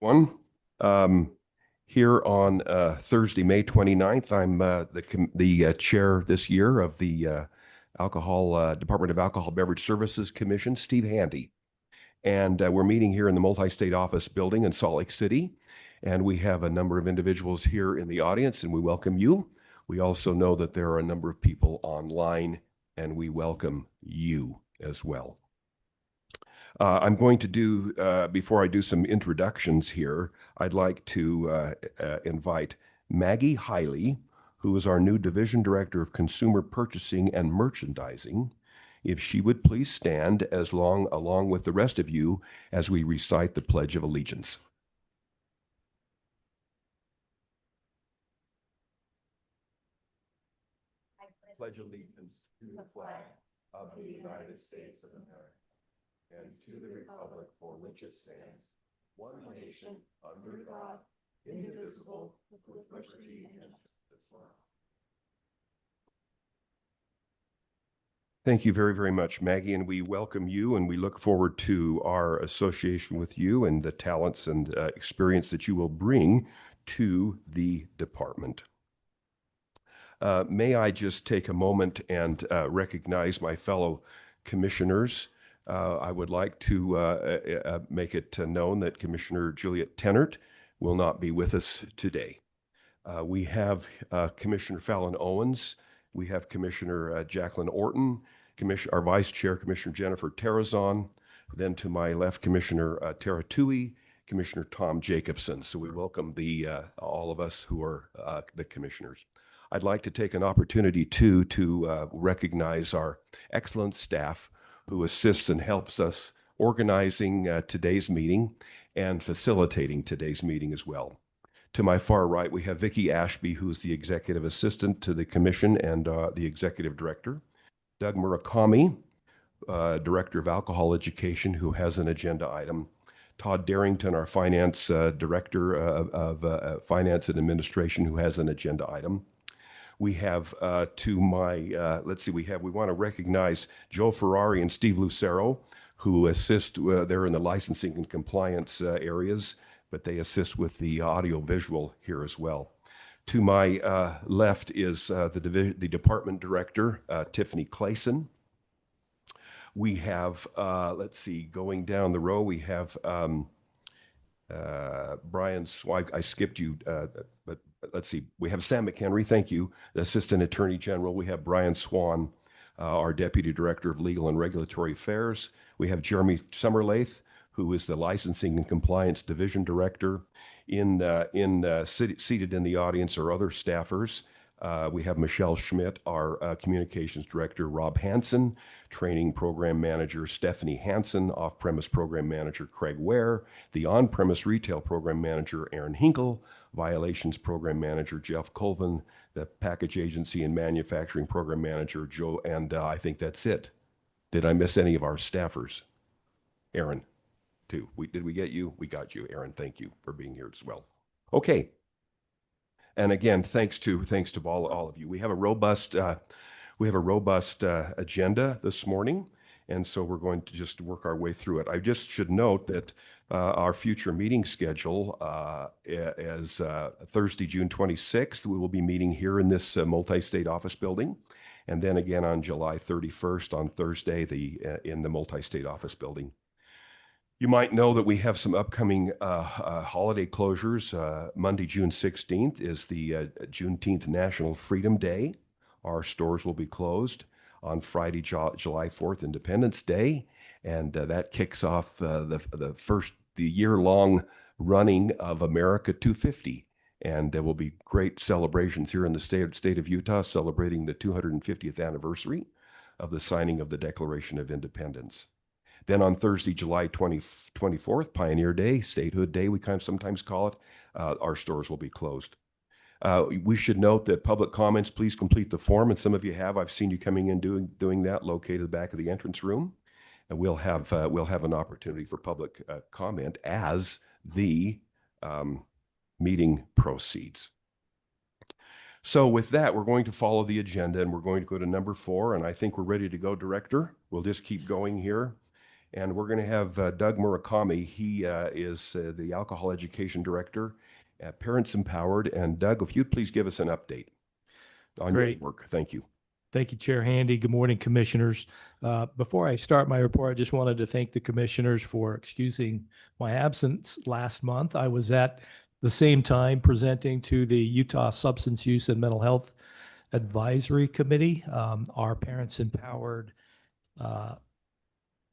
One. Here on Thursday, May 29th, I'm the chair this year of the Department of Alcohol Beverage Services Commission, Steve Handy. And we're meeting here in the multi-state office building in Salt Lake City. And we have a number of individuals here in the audience, and we welcome you. We also know that there are a number of people online, and we welcome you as well. I'm going to do, before I do some introductions here, I'd like to invite Maggie Hiley, who is our new Division Director of Consumer Purchasing and Merchandising, if she would please stand along with the rest of you as we recite the Pledge of Allegiance. I pledge allegiance to the flag of the United States of America and to the republic for which it stands, one nation, under God, indivisible, with liberty and justice for all. Thank you very, very much, Maggie, and we welcome you, and we look forward to our association with you and the talents and experience that you will bring to the department. May I just take a moment and recognize my fellow commissioners. I would like to make it known that Commissioner Juliet Tennert will not be with us today. We have Commissioner Fallon Owens, we have Commissioner Jacqueline Orton, our Vice Chair, Commissioner Jennifer Terrazon, then to my left, Commissioner Tara Tui, Commissioner Tom Jacobson. So we welcome all of us who are the commissioners. I'd like to take an opportunity to recognize our excellent staff who assists and helps us organizing today's meeting and facilitating today's meeting as well. To my far right, we have Vicki Ashby, who's the Executive Assistant to the Commission and the Executive Director. Doug Murakami, Director of Alcohol Education, who has an agenda item. Todd Darrington, our Finance Director of Finance and Administration, who has an agenda item. We have to my, we want to recognize Joe Ferrari and Steve Lucero, who assist, they're in the licensing and compliance areas, but they assist with the audio visual here as well. To my left is the department director, Tiffany Clayson. We have, going down the row, we have Brian Swipe. I skipped you, but let's see. We have Sam McHenry, thank you, the Assistant Attorney General. We have Brian Swan, our Deputy Director of Legal and Regulatory Affairs. We have Jeremy Summerlath, who is the Licensing and Compliance Division Director. Seated in the audience are other staffers. We have Michelle Schmidt, our Communications Director, Rob Hansen, Training Program Manager, Stephanie Hansen, Off-Premise Program Manager, Craig Ware, the On-Premise Retail Program Manager, Aaron Hinkle, Violations Program Manager, Jeff Colvin, the Package Agency and Manufacturing Program Manager, Joe, and I think that's it. Did I miss any of our staffers? Aaron, too. Did we get you? We got you, Aaron. Thank you for being here as well. Okay. And again, thanks to all of you. We have a robust agenda this morning, and so we're going to just work our way through it. I just should note that our future meeting schedule is Thursday, June 26th. We will be meeting here in this multi-state office building, and then again on July 31st on Thursday in the multi-state office building. You might know that we have some upcoming holiday closures. Monday, June 16th is the Juneteenth National Freedom Day. Our stores will be closed. On Friday, July 4th, Independence Day, and that kicks off the year-long running of America 250. And there will be great celebrations here in the state of Utah, celebrating the 250th anniversary of the signing of the Declaration of Independence. Then on Thursday, July 24th, Pioneer Day, Statehood Day, we sometimes call it, our stores will be closed. We should note that public comments, please complete the form, and some of you have. I've seen you coming in doing that, located at the back of the entrance room. And we'll have an opportunity for public comment as the meeting proceeds. So with that, we're going to follow the agenda, and we're going to go to number 4, and I think we're ready to go, Director. We'll just keep going here. And we're going to have Doug Murakami. He is the Alcohol Education Director at Parents Empowered. And Doug, if you'd please give us an update on your Great. work. Thank you. Thank you, Chair Handy. Good morning, Commissioners. Before I start my report, I just wanted to thank the Commissioners for excusing my absence last month. I was at the same time presenting to the Utah Substance Use and Mental Health Advisory Committee, our Parents Empowered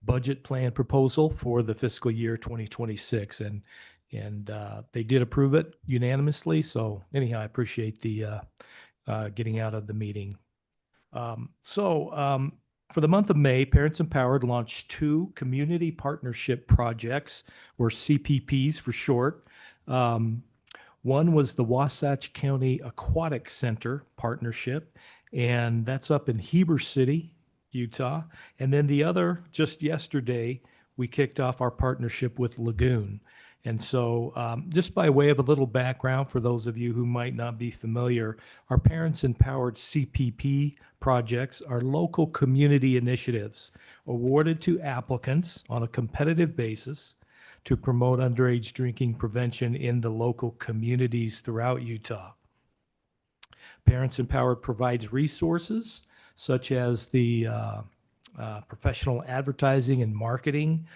budget plan proposal for the fiscal year 2026. And they did approve it unanimously. So anyhow, I appreciate the getting out of the meeting. For the month of May, Parents Empowered launched 2 community partnership projects, or CPPs for short. One was the Wasatch County Aquatic Center Partnership, and that's up in Heber City, Utah. And then the other, just yesterday, we kicked off our partnership with Lagoon. And so, just by way of a little background for those of you who might not be familiar, our Parents Empowered CPP projects are local community initiatives awarded to applicants on a competitive basis to promote underage drinking prevention in the local communities throughout Utah. Parents Empowered provides resources such as the professional advertising and marketing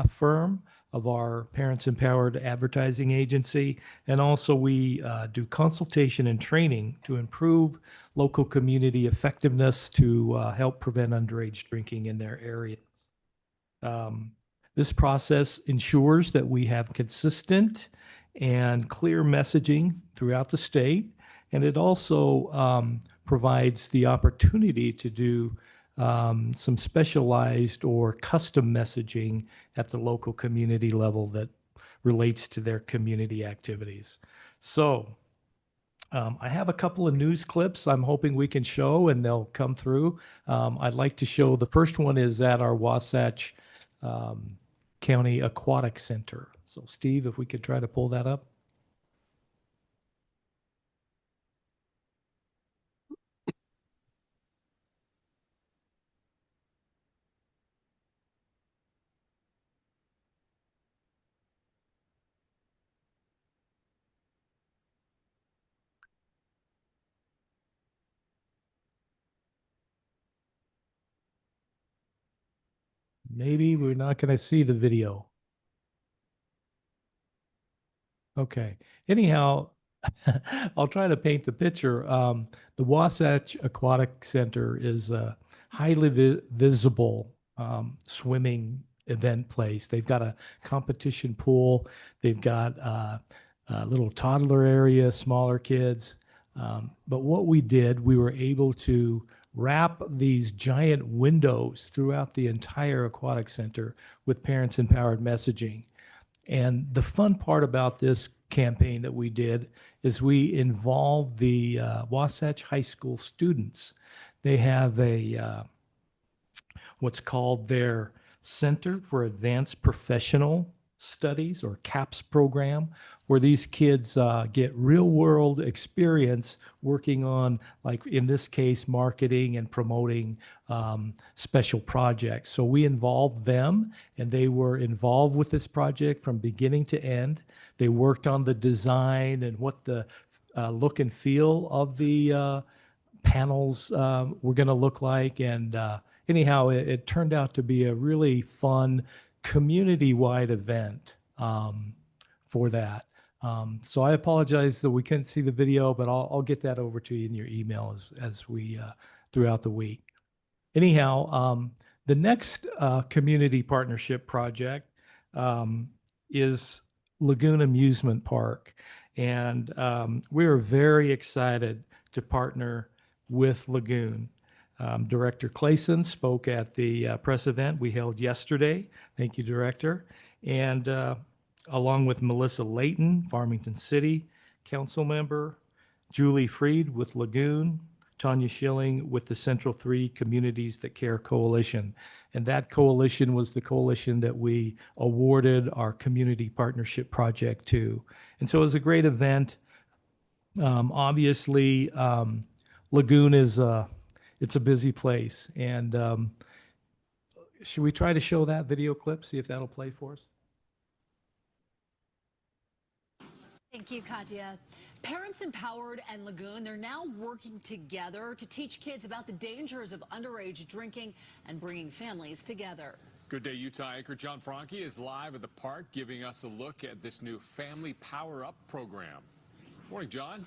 firm of our Parents Empowered advertising agency. And also we do consultation and training to improve local community effectiveness to help prevent underage drinking in their area. This process ensures that we have consistent and clear messaging throughout the state. And it also provides the opportunity to do some specialized or custom messaging at the local community level that relates to their community activities. So I have a couple of news clips I'm hoping we can show, and they'll come through. I'd like to show, the first one is at our Wasatch County Aquatic Center. So Steve, if we could try to pull that up. Maybe we're not going to see the video. Okay. Anyhow, I'll try to paint the picture. The Wasatch Aquatic Center is a highly visible swimming event place. They've got a competition pool. They've got a little toddler area, smaller kids. But what we did, we were able to wrap these giant windows throughout the entire aquatic center with Parents Empowered messaging. And the fun part about this campaign that we did is we involved the Wasatch High School students. They have a what's called their Center for Advanced Professional Studies, or CAPS program, where these kids get real world experience working on, like in this case, marketing and promoting special projects. So we involved them, and they were involved with this project from beginning to end. They worked on the design and what the look and feel of the panels were going to look like. And anyhow, it turned out to be a really fun community-wide event for that. So I apologize that we couldn't see the video, but I'll get that over to you in your email as we throughout the week. Anyhow, the next community partnership project is Lagoon Amusement Park. And we are very excited to partner with Lagoon. Director Clayson spoke at the press event we held yesterday. Thank you, Director. And along with Melissa Layton, Farmington City Council member, Julie Freed with Lagoon, Tanya Schilling with the Central 3 Communities That Care Coalition. And that coalition was the coalition that we awarded our community partnership project to. And so it was a great event. Obviously, Lagoon is it's a busy place, and Should we try to show that video clip, see if that'll play for us? Thank you, Katya. Parents Empowered and Lagoon, they're now working together to teach kids about the dangers of underage drinking and bringing families together. Good day, Utah anchor John Franke is live at the park giving us a look at this new Family Power Up program. Morning, John.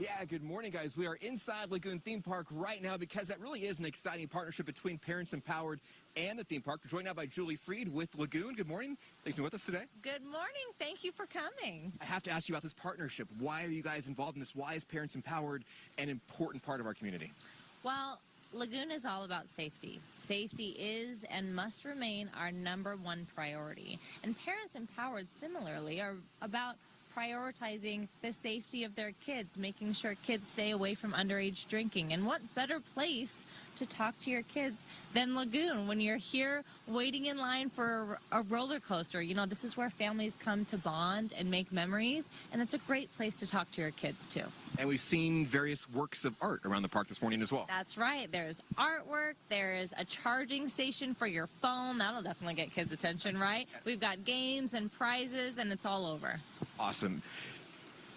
Yeah, good morning, guys. We are inside Lagoon Theme Park right now because that really is an exciting partnership between Parents Empowered and the theme park. We're joined now by Julie Freed with Lagoon. Good morning. Thanks for being with us today. Good morning. Thank you for coming. I have to ask you about this partnership. Why are you guys involved in this? Why is Parents Empowered an important part of our community? Well, Lagoon is all about safety. Safety is and must remain our #1 priority. And Parents Empowered, similarly, are about prioritizing the safety of their kids, making sure kids stay away from underage drinking. And what better place to talk to your kids than Lagoon when you're here waiting in line for a roller coaster? You know, this is where families come to bond and make memories, and it's a great place to talk to your kids too. And we've seen various works of art around the park this morning as well. That's right. There's artwork. There's a charging station for your phone. That'll definitely get kids' attention, right? We've got games and prizes, and it's all over. Awesome.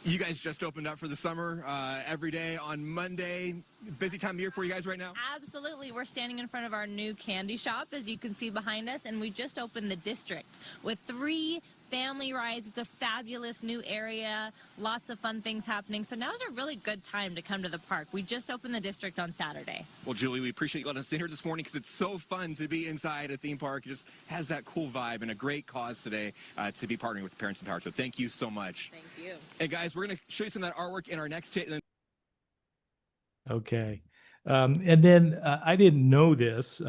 You guys just opened up for the summer every day on Monday. Busy time of year for you guys right now? Absolutely. We're standing in front of our new candy shop, as you can see behind us, and we just opened the district with 3 family rides. It's a fabulous new area, lots of fun things happening. So now's a really good time to come to the park. We just opened the district on Saturday. Well, Julie, we appreciate you letting us in here this morning because it's so fun to be inside a theme park. It just has that cool vibe and a great cause today to be partnering with Parents Empowered. So thank you so much. Thank you. Hey, guys, we're going to show you some of that artwork in our next hit. Okay. And then I didn't know this,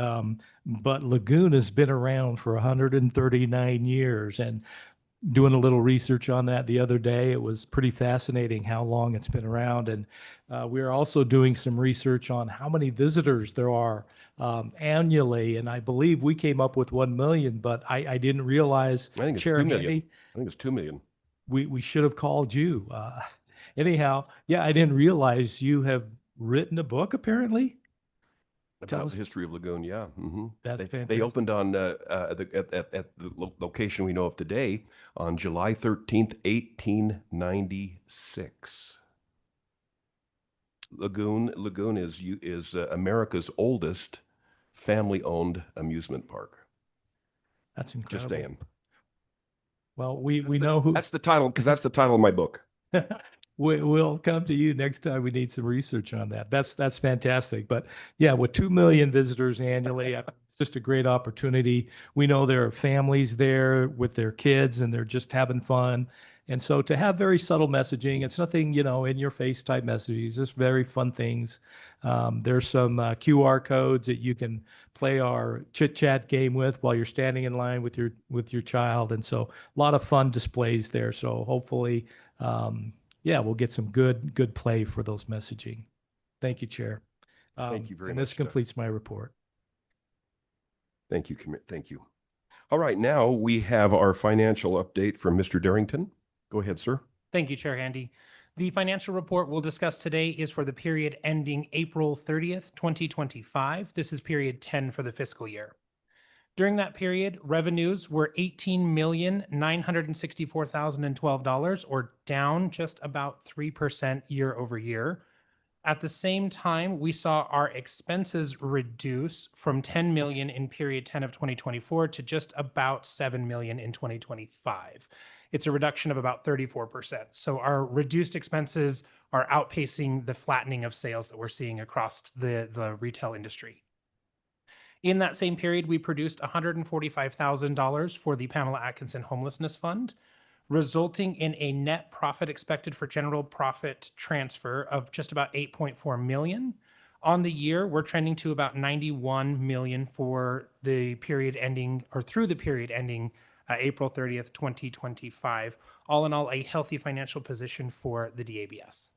but Lagoon has been around for 139 years. And doing a little research on that the other day, it was pretty fascinating how long it's been around. And we are also doing some research on how many visitors there are annually. And I believe we came up with 1 million, but I didn't realize. I think it's Chair 2 million. Handy, I think it's 2 million. we should have called you. Anyhow, yeah, I didn't realize you have written a book apparently. Tell About us. the history of Lagoon, yeah. That's They fantastic. opened on at the location we know of today on July 13th, 1896. Lagoon is America's oldest family-owned amusement park. That's incredible. Just saying. Well, we know who. That's the title, because that's the title of my book. We'll come to you next time we need some research on that. That's fantastic. But yeah, with 2 million visitors annually, it's just a great opportunity. We know there are families there with their kids and they're just having fun. And so to have very subtle messaging, it's nothing, in your face type messages, just very fun things. There's some QR codes that you can play our chit chat game with while you're standing in line with your child. And so a lot of fun displays there. So hopefully, we'll get some good play for those messaging. Thank you, Chair. Thank you very and much, this Doug. completes my report. Thank you. Thank you. All right, now we have our financial update from Mr. Darrington. Go ahead, sir. Thank you, Chair Handy. The financial report we'll discuss today is for the period ending April 30th, 2025. This is period 10 for the fiscal year. During that period, revenues were $18,964,012, or down just about 3% year over year. At the same time, we saw our expenses reduce from 10 million in period 10 of 2024 to just about 7 million in 2025. It's a reduction of about 34%. So our reduced expenses are outpacing the flattening of sales that we're seeing across the retail industry. In that same period, we produced $145,000 for the Pamela Atkinson Homelessness Fund, resulting in a net profit expected for general profit transfer of just about 8.4 million. On the year, we're trending to about 91 million for the period ending, or through the period ending April 30th, 2025. All in all, a healthy financial position for the DABS.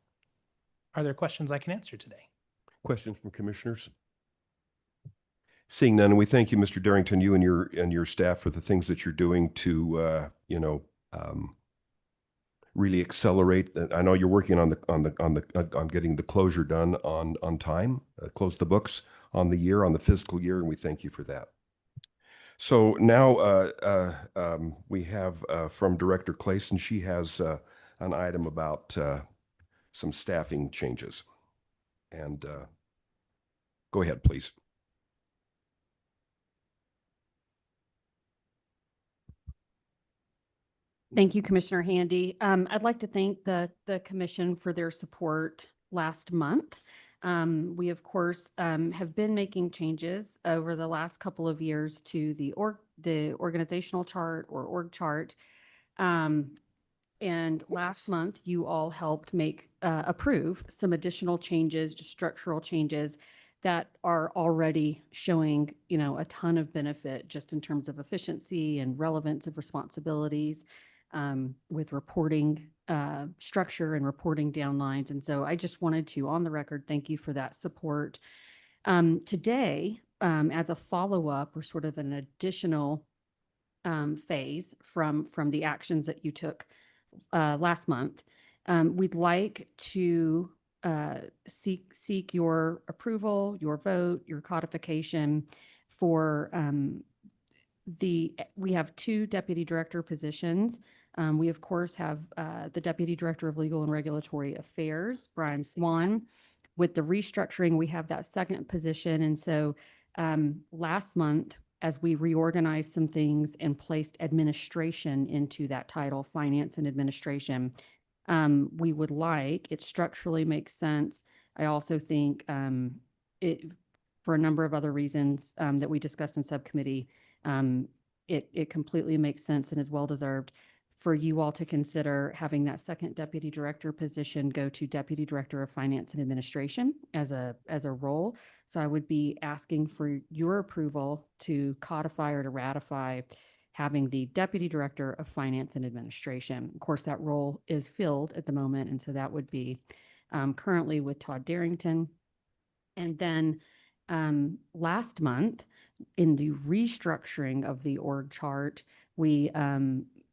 Are there questions I can answer today? Questions from commissioners? Seeing none, we thank you, Mr. Darrington, you and your staff for the things that you're doing to really accelerate. I know you're working on getting the closure done on time, close the books on the year, on the fiscal year, and we thank you for that. So now we have from Director Clayson, she has an item about some staffing changes. And go ahead, please. Thank you, Commissioner Handy. I'd like to thank the commission for their support last month. We, of course, have been making changes over the last couple of years to the organizational chart or org chart. And last month, you all helped approve some additional changes, just structural changes that are already showing, a ton of benefit just in terms of efficiency and relevance of responsibilities, with reporting structure and reporting downlines. And so I just wanted to, on the record, thank you for that support. Today, as a follow-up or sort of an additional phase from the actions that you took last month, we'd like to seek your approval, your vote, your codification for we have 2 deputy director positions. We, of course, have the Deputy Director of Legal and Regulatory Affairs, Brian Swan. With the restructuring, we have that second position. And so last month, as we reorganized some things and placed administration into that title, finance and administration, we would like, it structurally makes sense. I also think for a number of other reasons that we discussed in subcommittee, it completely makes sense and is well-deserved for you all to consider having that second deputy director position go to Deputy Director of Finance and Administration as a role. So I would be asking for your approval to codify or to ratify having the Deputy Director of Finance and Administration. Of course, that role is filled at the moment, and so that would be currently with Todd Darrington. And then last month, in the restructuring of the org chart, we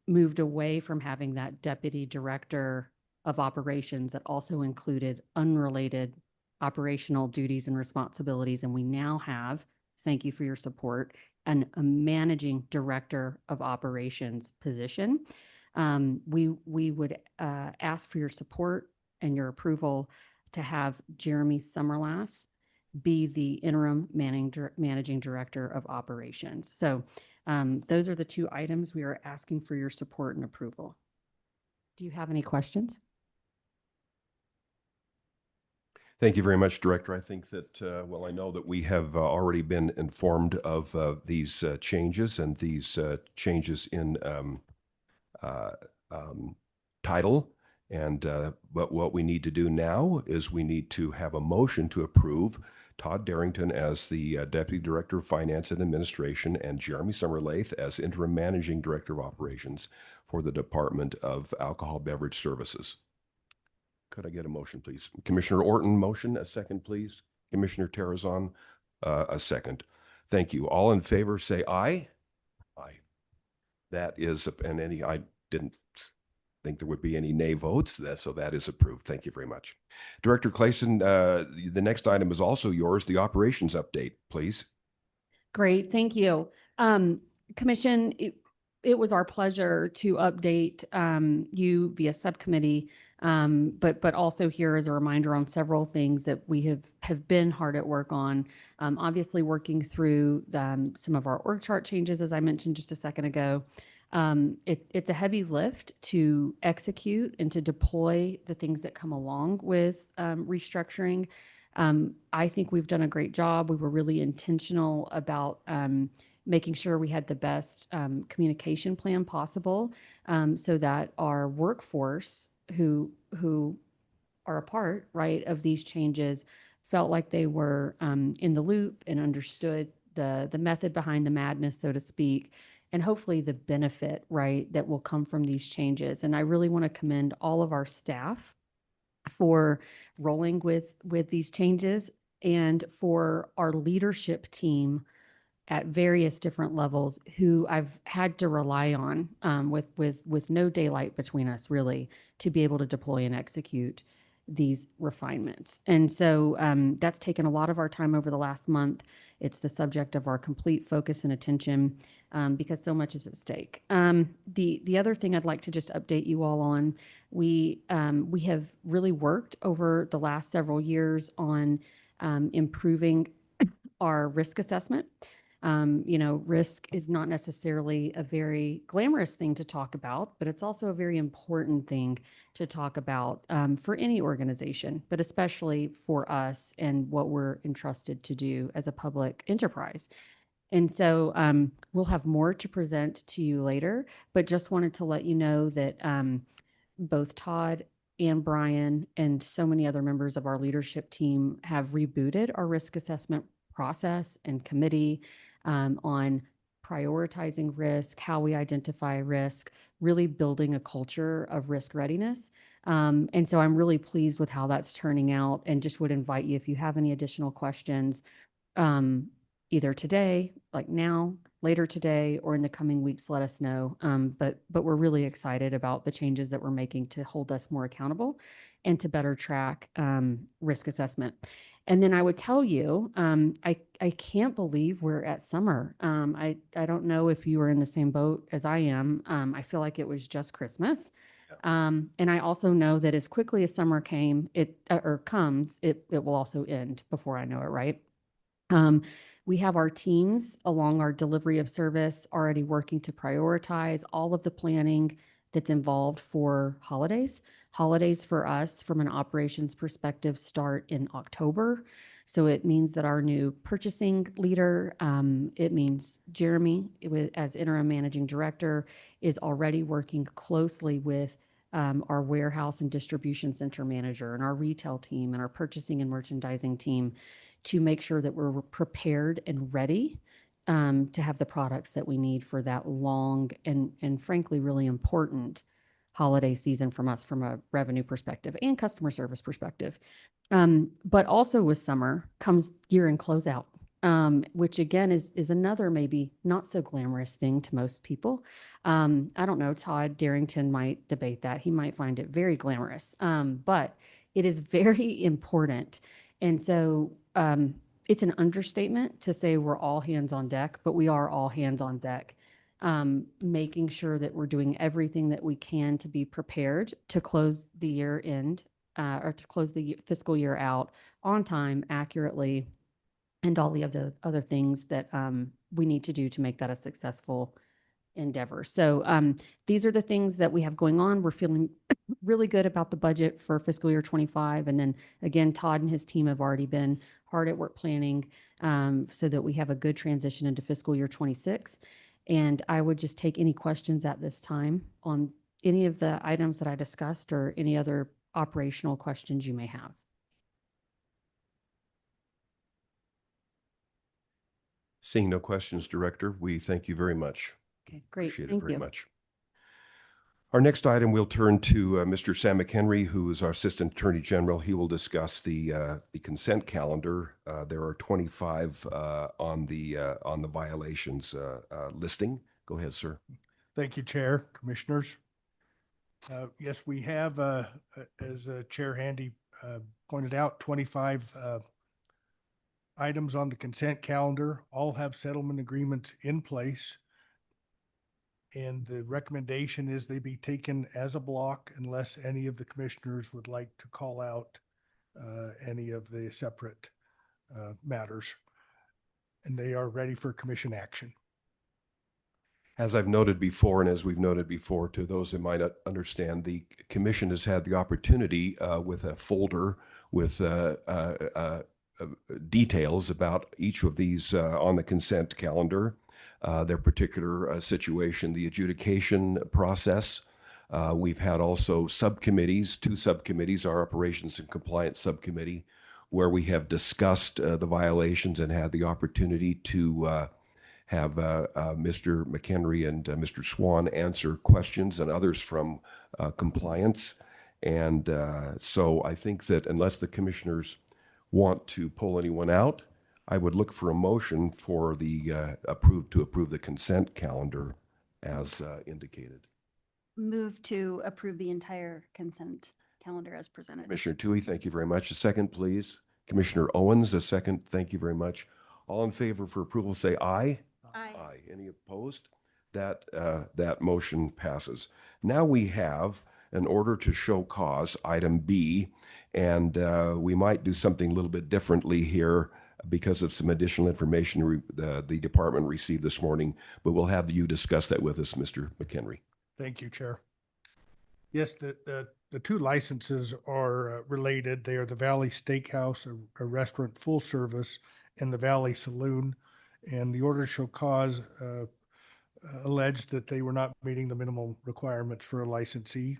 moved away from having that Deputy Director of Operations that also included unrelated operational duties and responsibilities. And we now have, thank you for your support, a Managing Director of Operations position. We would ask for your support and your approval to have Jeremy Summerlass be the interim managing director of operations. So those are the 2 items we are asking for your support and approval. Do you have any questions? Thank you very much, Director. I think that, I know that we have already been informed of these changes and these changes in title. But what we need to do now is we need to have a motion to approve Todd Darrington as the Deputy Director of Finance and Administration and Jeremy Summerlath as Interim Managing Director of Operations for the Department of Alcohol Beverage Services. Could I get a motion, please? Commissioner Orton, motion. A second, please. Commissioner Terrazon, a second. Thank you. All in favor, say aye. Aye. That is, I didn't think there would be any nay votes, so that is approved. Thank you very much. Director Clayson, the next item is also yours, the operations update, please. Great, thank you. Commission, it was our pleasure to update you via subcommittee, but also here as a reminder on several things that we have been hard at work on. Obviously working through some of our org chart changes, as I mentioned just a second ago. It's a heavy lift to execute and to deploy the things that come along with restructuring. I think we've done a great job. We were really intentional about making sure we had the best communication plan possible, so that our workforce who are a part, right, of these changes felt like they were in the loop and understood the method behind the madness, so to speak, and hopefully the benefit, right, that will come from these changes. And I really want to commend all of our staff for rolling with these changes, and for our leadership team at various different levels who I've had to rely on with no daylight between us, really, to be able to deploy and execute these refinements. And so that's taken a lot of our time over the last month. It's the subject of our complete focus and attention because so much is at stake. The other thing I'd like to just update you all on, we have really worked over the last several years on improving our risk assessment. Risk is not necessarily a very glamorous thing to talk about, but it's also a very important thing to talk about for any organization, but especially for us and what we're entrusted to do as a public enterprise. And so we'll have more to present to you later, but just wanted to let you know that both Todd and Brian and so many other members of our leadership team have rebooted our risk assessment process and committee on prioritizing risk, how we identify risk, really building a culture of risk readiness. And so I'm really pleased with how that's turning out and just would invite you, if you have any additional questions, either today, like now, later today, or in the coming weeks, let us know. But we're really excited about the changes that we're making to hold us more accountable and to better track risk assessment. And then I would tell you, I can't believe we're at summer. I don't know if you were in the same boat as I am. I feel like it was just Christmas. And I also know that as quickly as summer comes, it will also end before I know it, right? We have our teams along our delivery of service already working to prioritize all of the planning that's involved for holidays. Holidays for us, from an operations perspective, start in October. So it means that our new purchasing leader, it means Jeremy, as interim managing director, is already working closely with our warehouse and distribution center manager and our retail team and our purchasing and merchandising team to make sure that we're prepared and ready to have the products that we need for that long and frankly really important holiday season from us from a revenue perspective and customer service perspective. But also with summer comes year-end closeout, which again is another maybe not so glamorous thing to most people. I don't know, Todd Darrington might debate that. He might find it very glamorous, but it is very important. And so it's an understatement to say we're all hands on deck, but we are all hands on deck, making sure that we're doing everything that we can to be prepared to close the year end or to close the fiscal year out on time, accurately, and all the other things that we need to do to make that a successful endeavor. So these are the things that we have going on. We're feeling really good about the budget for fiscal year 25. And then again, Todd and his team have already been hard at work planning so that we have a good transition into fiscal year 26. And I would just take any questions at this time on any of the items that I discussed or any other operational questions you may have. Seeing no questions, Director, we thank you very much. Okay, great. Appreciate it Thank very you. much. Our next item, we'll turn to Mr. Sam McHenry, who is our Assistant Attorney General. He will discuss the consent calendar. There are 25 on the violations listing. Go ahead, sir. Thank you, Chair, Commissioners. Yes, we have, as Chair Handy pointed out, 25 items on the consent calendar. All have settlement agreements in place. And the recommendation is they be taken as a block unless any of the commissioners would like to call out any of the separate matters. And they are ready for commission action. As I've noted before, and as we've noted before to those that might not understand, the commission has had the opportunity with a folder with details about each of these on the consent calendar, their particular situation, the adjudication process. We've had also subcommittees, 2 subcommittees, our Operations and Compliance Subcommittee, where we have discussed the violations and had the opportunity to have Mr. McHenry and Mr. Swan answer questions and others from compliance. And so I think that unless the commissioners want to pull anyone out, I would look for a motion for the approve the consent calendar as indicated. Move to approve the entire consent calendar as presented. Commissioner Tui, thank you very much. A second, please. Commissioner Owens, a second. Thank you very much. All in favor for approval, say aye. Aye. Aye. Any opposed? That motion passes. Now we have an order to show cause, item B, and we might do something a little bit differently here because of some additional information the department received this morning, but we'll have you discuss that with us, Mr. McHenry. Thank you, Chair. Yes, the two licenses are related. They are the Valley Steakhouse, a restaurant full service, and the Valley Saloon. And the order to show cause alleged that they were not meeting the minimum requirements for a licensee.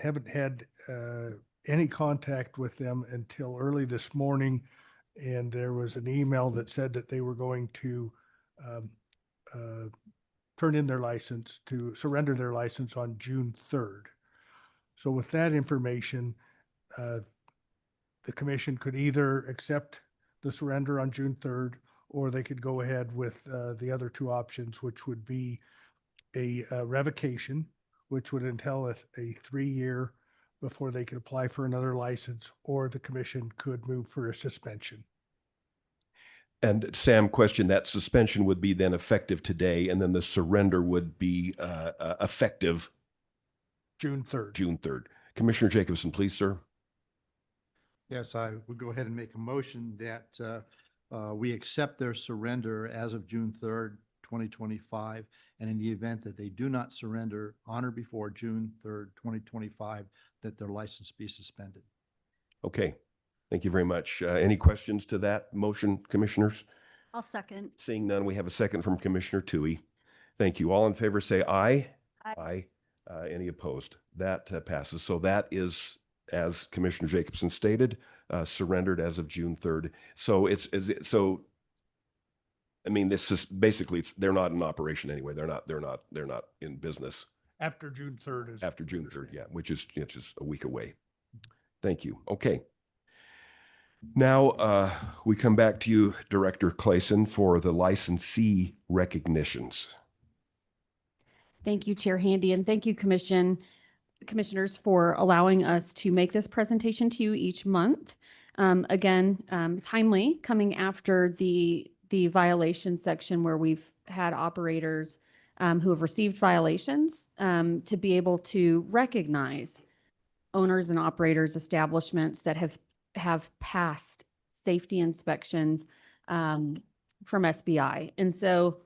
Haven't had any contact with them until early this morning, and there was an email that said that they were going to turn in their license, to surrender their license on June 3rd. So with that information, the commission could either accept the surrender on June 3rd, or they could go ahead with the other two options, which would be a revocation, which would entail a 3-year before they could apply for another license, or the commission could move for a suspension. And Sam, question, that suspension would be then effective today, and then the surrender would be effective June 3rd. June 3rd. Commissioner Jacobson, please, sir. Yes, I would go ahead and make a motion that we accept their surrender as of June 3rd, 2025. And in the event that they do not surrender on or before June 3rd, 2025, that their license be suspended. Okay. Thank you very much. Any questions to that motion, commissioners? I'll second. Seeing none, we have a second from Commissioner Tui. Thank you. All in favor say aye. Aye. Any opposed? That passes. So that is, as Commissioner Jacobson stated, surrendered as of June 3rd. So I mean, this is basically, they're not in operation anyway. They're not in business. After June 3rd is. After June 3rd, yeah, which is a week away. Thank you. Okay. Now we come back to you, Director Clayson, for the licensee recognitions. Thank you, Chair Handy, and thank you, commissioners, for allowing us to make this presentation to you each month. Timely, coming after the violation section where we've had operators who have received violations to be able to recognize owners and operators, establishments that have passed safety inspections from SBI. And so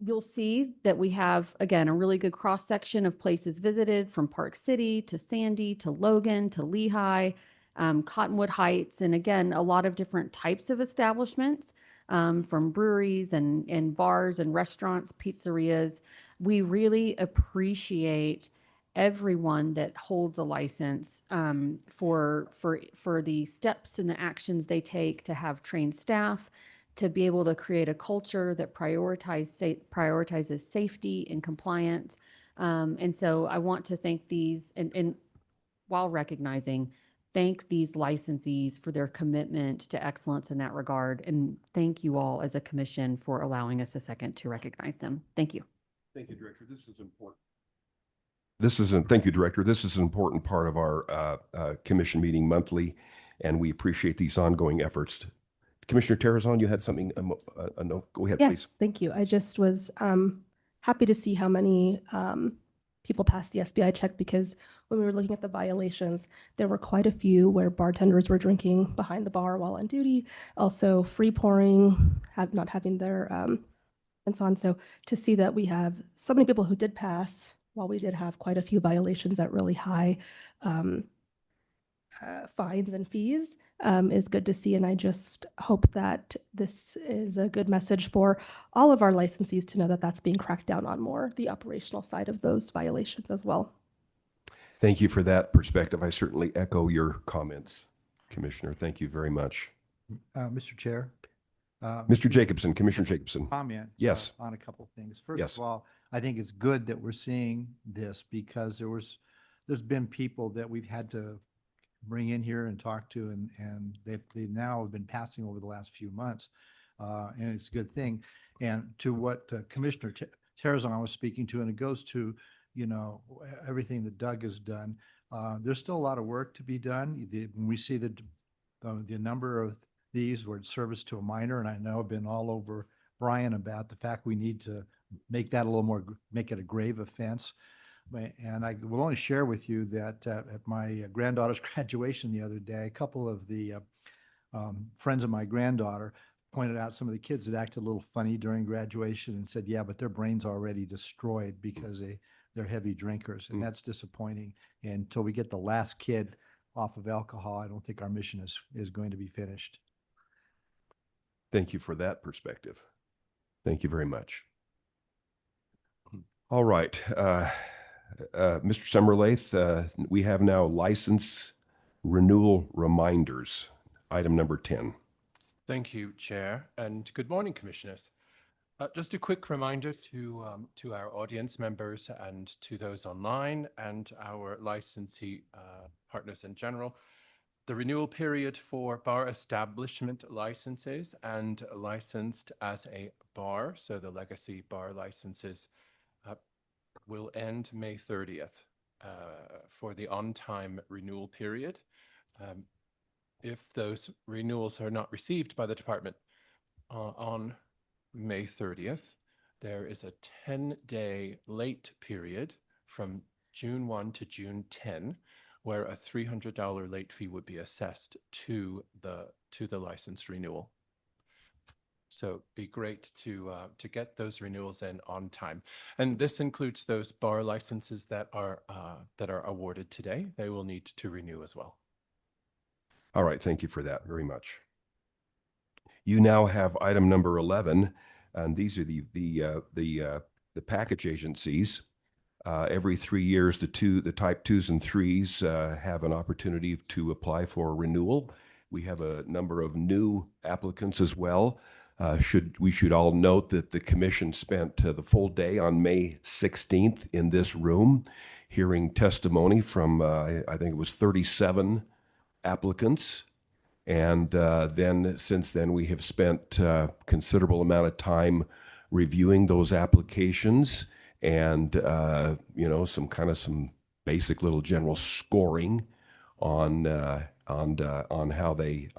you'll see that we have, again, a really good cross-section of places visited, from Park City to Sandy to Logan to Lehigh, Cottonwood Heights, and again, a lot of different types of establishments, from breweries and bars and restaurants, pizzerias. We really appreciate everyone that holds a license for the steps and the actions they take to have trained staff, to be able to create a culture that prioritizes safety and compliance. And so I want to thank these, and while recognizing, thank these licensees for their commitment to excellence in that regard. And thank you all as a commission for allowing us a second to recognize them. Thank you. Thank you, Director. This is important. Thank you, Director. This is an important part of our commission meeting monthly, and we appreciate these ongoing efforts. Commissioner Terrazon, you had something, a note. Go ahead, Yes, please. thank you. I just was happy to see how many people passed the SBI check, because when we were looking at the violations, there were quite a few where bartenders were drinking behind the bar while on duty, also free pouring, not having their and so on. So to see that we have so many people who did pass, while we did have quite a few violations at really high fines and fees, is good to see. And I just hope that this is a good message for all of our licensees to know that that's being cracked down on more, the operational side of those violations as well. Thank you for that perspective. I certainly echo your comments, Commissioner. Thank you very much. Mr. Chair. Mr. Jacobson, Commissioner Jacobson. Comment. Yes. On a couple of things. First Yes. of all, I think it's good that we're seeing this, because there's been people that we've had to bring in here and talk to, and they now have been passing over the last few months, and it's a good thing. And to what Commissioner Terrazon was speaking to, and it goes to, everything that Doug has done. There's still a lot of work to be done. When we see the number of these where it's service to a minor, and I know I've been all over Brian about the fact we need to make that a little more, make it a grave offense. And I will only share with you that at my granddaughter's graduation the other day, a couple of the friends of my granddaughter pointed out some of the kids that acted a little funny during graduation and said, yeah, but their brain's already destroyed because they're heavy drinkers. And that's disappointing. And until we get the last kid off of alcohol, I don't think our mission is going to be finished. Thank you for that perspective. Thank you very much. All right. Mr. Summerlath, we have now license renewal reminders, item number 10. Thank you, Chair, and good morning, Commissioners. Just a quick reminder to our audience members and to those online and our licensee partners in general. The renewal period for bar establishment licenses and licensed as a bar, so the legacy bar licenses, will end May 30th for the on-time renewal period. If those renewals are not received by the department on May 30th, there is a 10-day late period from June 1 to June 10, where a $300 late fee would be assessed to the license renewal. So it'd be great to get those renewals in on time. And this includes those bar licenses that are awarded today. They will need to renew as well. All right, thank you for that very much. You now have item number 11, and these are the package agencies. Every 3 years, the type 2s and 3s have an opportunity to apply for renewal. We have a number of new applicants as well. We should all note that the commission spent the full day on May 16th in this room hearing testimony from, I think it was 37 applicants. And then since then, we have spent a considerable amount of time reviewing those applications and, some basic little general scoring on how they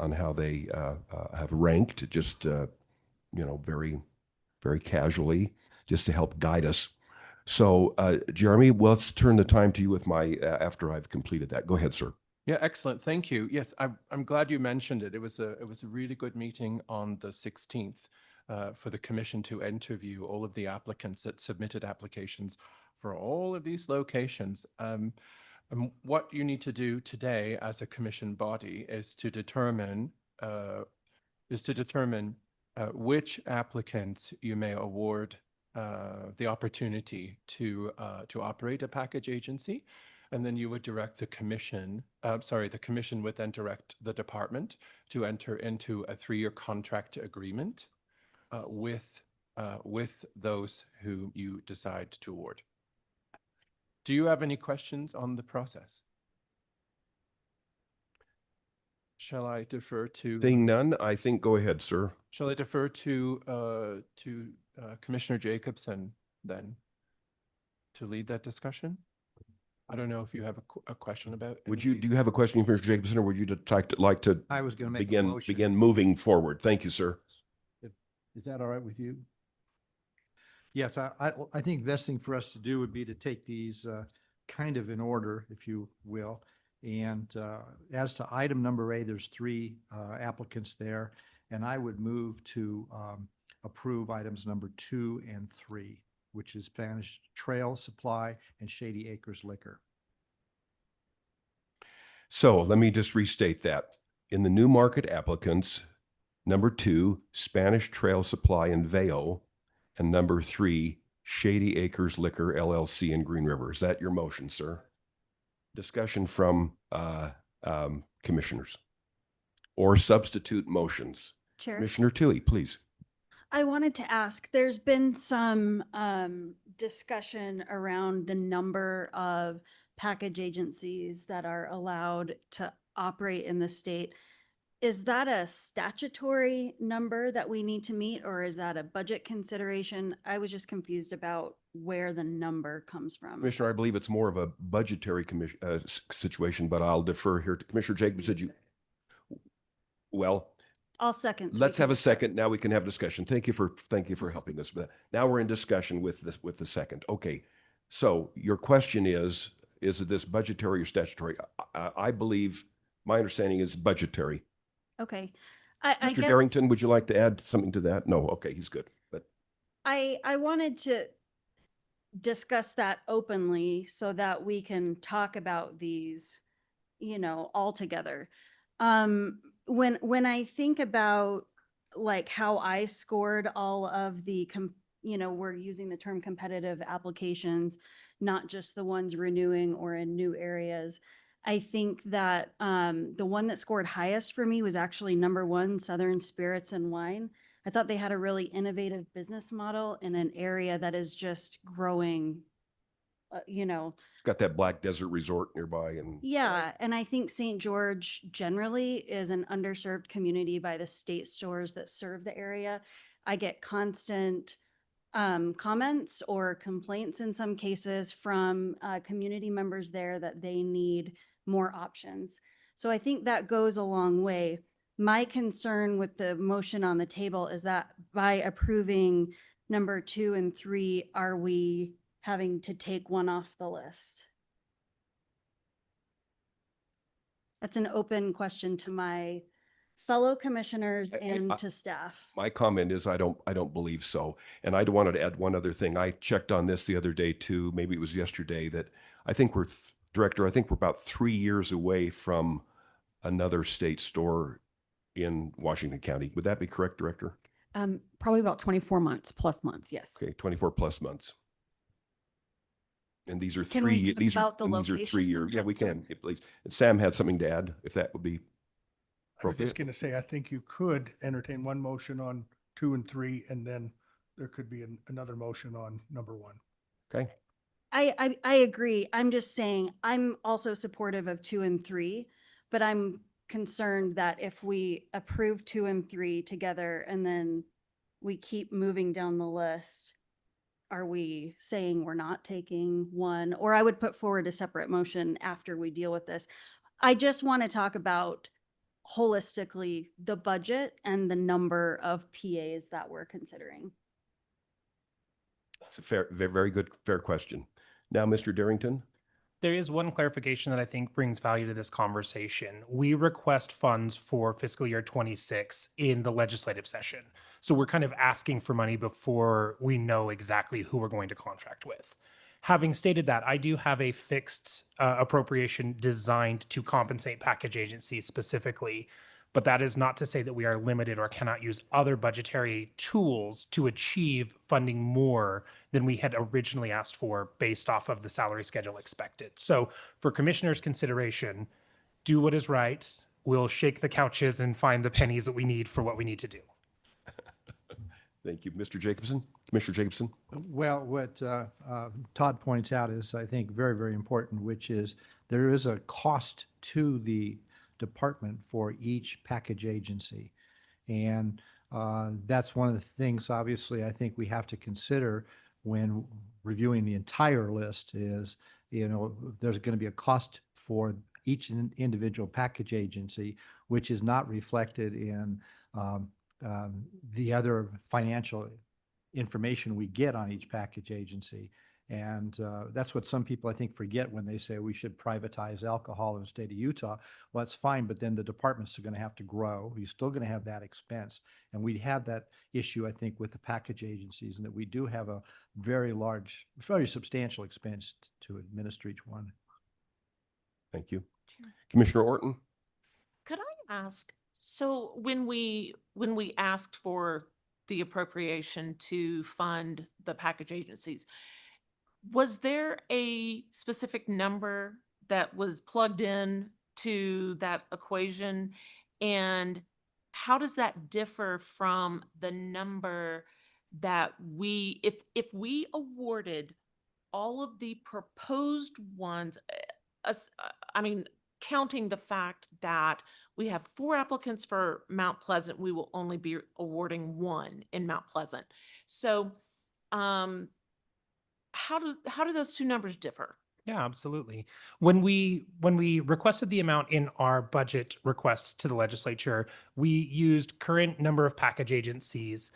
have ranked, just very, very casually, just to help guide us. So, Jeremy, let's turn the time to you with after I've completed that. Go ahead, sir. Yeah, excellent. Thank you. Yes, I'm glad you mentioned it. It was a really good meeting on the 16th for the commission to interview all of the applicants that submitted applications for all of these locations. And what you need to do today as a commission body is to determine which applicants you may award the opportunity to operate a package agency. And then you would direct the commission, the commission would then direct the department to enter into a 3-year contract agreement with those who you decide to award. Do you have any questions on the process? Shall I defer to? Seeing none, I think go ahead, sir. Shall I defer to Commissioner Jacobson then to lead that discussion? I don't know if you have a question about. Do you have a question, Commissioner Jacobson, or would you like to I was going to make a motion. begin moving forward? Thank you, sir. Is that all right with you? Yes, I think the best thing for us to do would be to take these kind of in order, if you will. And as to item number A, there's 3 applicants there, and I would move to approve items number 2 and 3, which is Spanish Trail Supply and Shady Acres Liquor. So let me just restate that. In the new market applicants, number 2, Spanish Trail Supply and Veo, and number 3, Shady Acres Liquor LLC in Green River. Is that your motion, sir? Discussion from commissioners or substitute motions. Chair. Commissioner Tilley, please. I wanted to ask, there's been some discussion around the number of package agencies that are allowed to operate in the state. is that a statutory number that we need to meet, or is that a budget consideration? I was just confused about where the number comes from. Commissioner, I believe it's more of a budgetary situation, but I'll defer here to Commissioner Jacobs. Said you, well, I'll second. so we let's can have a discuss. second. Now we can have discussion. Thank you for helping us. But now we're in discussion with the second. Okay. So your question is it this budgetary or statutory? I believe my understanding is budgetary. Okay. Mr. guess Darrington, would you like to add something to that? No. Okay. He's good. But I wanted to discuss that openly so that we can talk about these, all together. When I think about like how I scored all of the, we're using the term competitive applications, not just the ones renewing or in new areas. I think that the one that scored highest for me was actually number 1, Southern Spirits and Wine. I thought they had a really innovative business model in an area that is just growing, got that Black Desert Resort nearby, and Yeah, and I think St. George generally is an underserved community by the state stores that serve the area. I get constant comments or complaints in some cases from community members there that they need more options. So I think that goes a long way. My concern with the motion on the table is that by approving number 2 and 3, are we having to take one off the list? That's an open question to my fellow commissioners and to staff. my comment is I don't believe so. And I wanted to add one other thing. I checked on this the other day too. Maybe it was yesterday that I think Director, I think we're about 3 years away from another state store in Washington County. Would that be correct, Director? Probably about 24 months plus months. Yes. Okay, 24 plus months. And these are Can we talk these are about the location? 3 years. Yeah, we can, please. And Sam had something to add, if that would be I was just appropriate. going to say, I think you could entertain one motion on 2 and 3, and then there could be another motion on number 1. Okay. I agree. I'm just saying, I'm also supportive of 2 and 3, but I'm concerned that if we approve 2 and 3 together and then we keep moving down the list, are we saying we're not taking 1? Or I would put forward a separate motion after we deal with this. I just want to talk about holistically the budget and the number of PAs that we're considering. That's a very good, fair question. Now, Mr. Darrington. There is one clarification that I think brings value to this conversation. We request funds for fiscal year 26 in the legislative session. So we're kind of asking for money before we know exactly who we're going to contract with. Having stated that, I do have a fixed appropriation designed to compensate package agencies specifically, but that is not to say that we are limited or cannot use other budgetary tools to achieve funding more than we had originally asked for based off of the salary schedule expected. So for commissioners' consideration, do what is right. We'll shake the couches and find the pennies that we need for what we need to do. Thank you. Mr. Jacobson, Commissioner Jacobson. Well, what Todd points out is, I think, very, very important, which is there is a cost to the department for each package agency. And that's one of the things, obviously, I think we have to consider when reviewing the entire list is, there's going to be a cost for each individual package agency, which is not reflected in the other financial information we get on each package agency. And that's what some people, I think, forget when they say we should privatize alcohol in the state of Utah. Well, that's fine, but then the departments are going to have to grow. You're still going to have that expense. And we have that issue, I think, with the package agencies, and that we do have a very large, very substantial expense to administer each one. Thank you. Commissioner Orton. Could I ask, so when we asked for the appropriation to fund the package agencies, was there a specific number that was plugged in to that equation? And how does that differ from the number that if we awarded all of the proposed ones, I mean, counting the fact that we have 4 applicants for Mount Pleasant, we will only be awarding 1 in Mount Pleasant. So, how do those 2 numbers differ? Yeah, absolutely. When we requested the amount in our budget request to the legislature, we used current number of package agencies.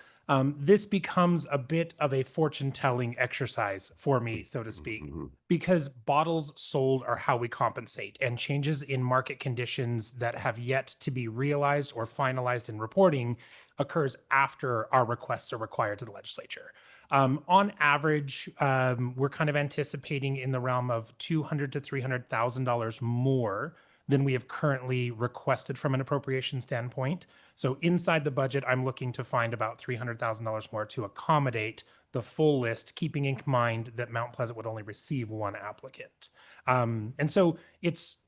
This becomes a bit of a fortune-telling exercise for me, so to speak, because bottles sold are how we compensate, and changes in market conditions that have yet to be realized or finalized in reporting occurs after our requests are required to the legislature. On average, we're kind of anticipating in the realm of $200,000 to $300,000 more than we have currently requested from an appropriation standpoint. So inside the budget, I'm looking to find about $300,000 more to accommodate the full list, keeping in mind that Mount Pleasant would only receive 1 applicant. And so it's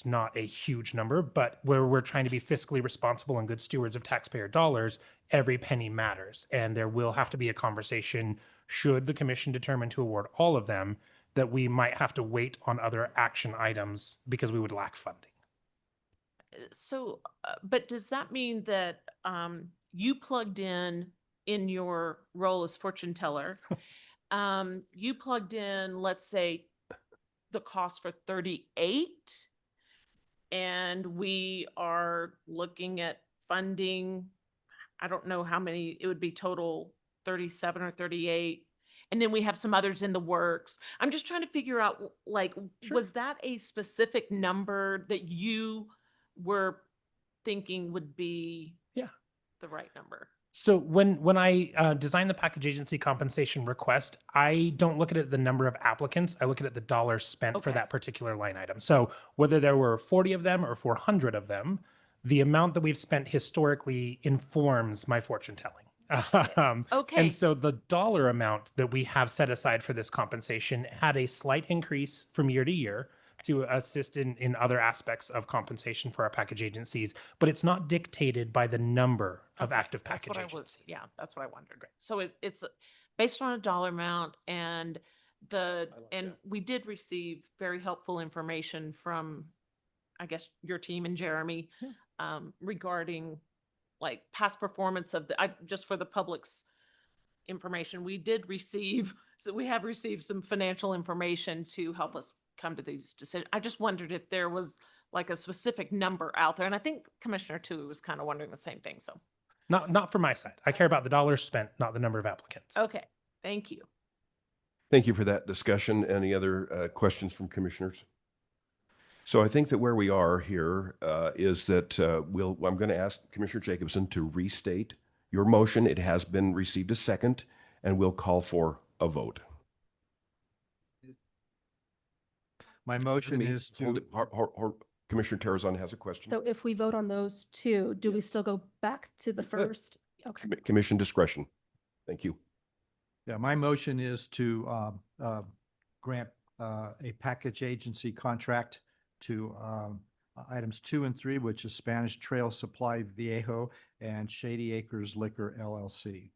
not a huge number, but where we're trying to be fiscally responsible and good stewards of taxpayer dollars, every penny matters. And there will have to be a conversation, should the commission determine to award all of them, that we might have to wait on other action items because we would lack funding. So, but does that mean that you plugged in your role as fortune teller, you plugged in, let's say, the cost for 38, and we are looking at funding, I don't know how many, it would be total 37 or 38. And then we have some others in the works. I'm just trying to figure out, like, was that a specific number that you were thinking would be the right number? So when I design the package agency compensation request, I don't look at it the number of applicants. I look at it the dollars spent for that particular line item. So whether there were 40 of them or 400 of them, the amount that we've spent historically informs my fortune telling. And so the dollar amount that we have set aside for this compensation had a slight increase from year to year to assist in other aspects of compensation for our package agencies, but it's not dictated by the number of active package agencies. That's what I wondered. So it's based on a dollar amount, and we did receive very helpful information from, I guess, your team and Jeremy regarding like past performance of just for the public's information, we have received some financial information to help us come to these decisions. I just wondered if there was like a specific number out there. And I think Commissioner Tui was kind of wondering the same thing. So not from my side. I care about the dollars spent, not the number of applicants. Okay. Thank you. Thank you for that discussion. Any other questions from commissioners? So I think that where we are here is that I'm going to ask Commissioner Jacobson to restate your motion. It has been received a second, and we'll call for a vote. My motion is to... Commissioner Terrazon has a question. So if we vote on those 2, do we still go back to the first? Okay. Commission discretion. Thank you. Yeah, my motion is to grant a package agency contract to items 2 and 3, which is Spanish Trail Supply Viejo and Shady Acres Liquor LLC.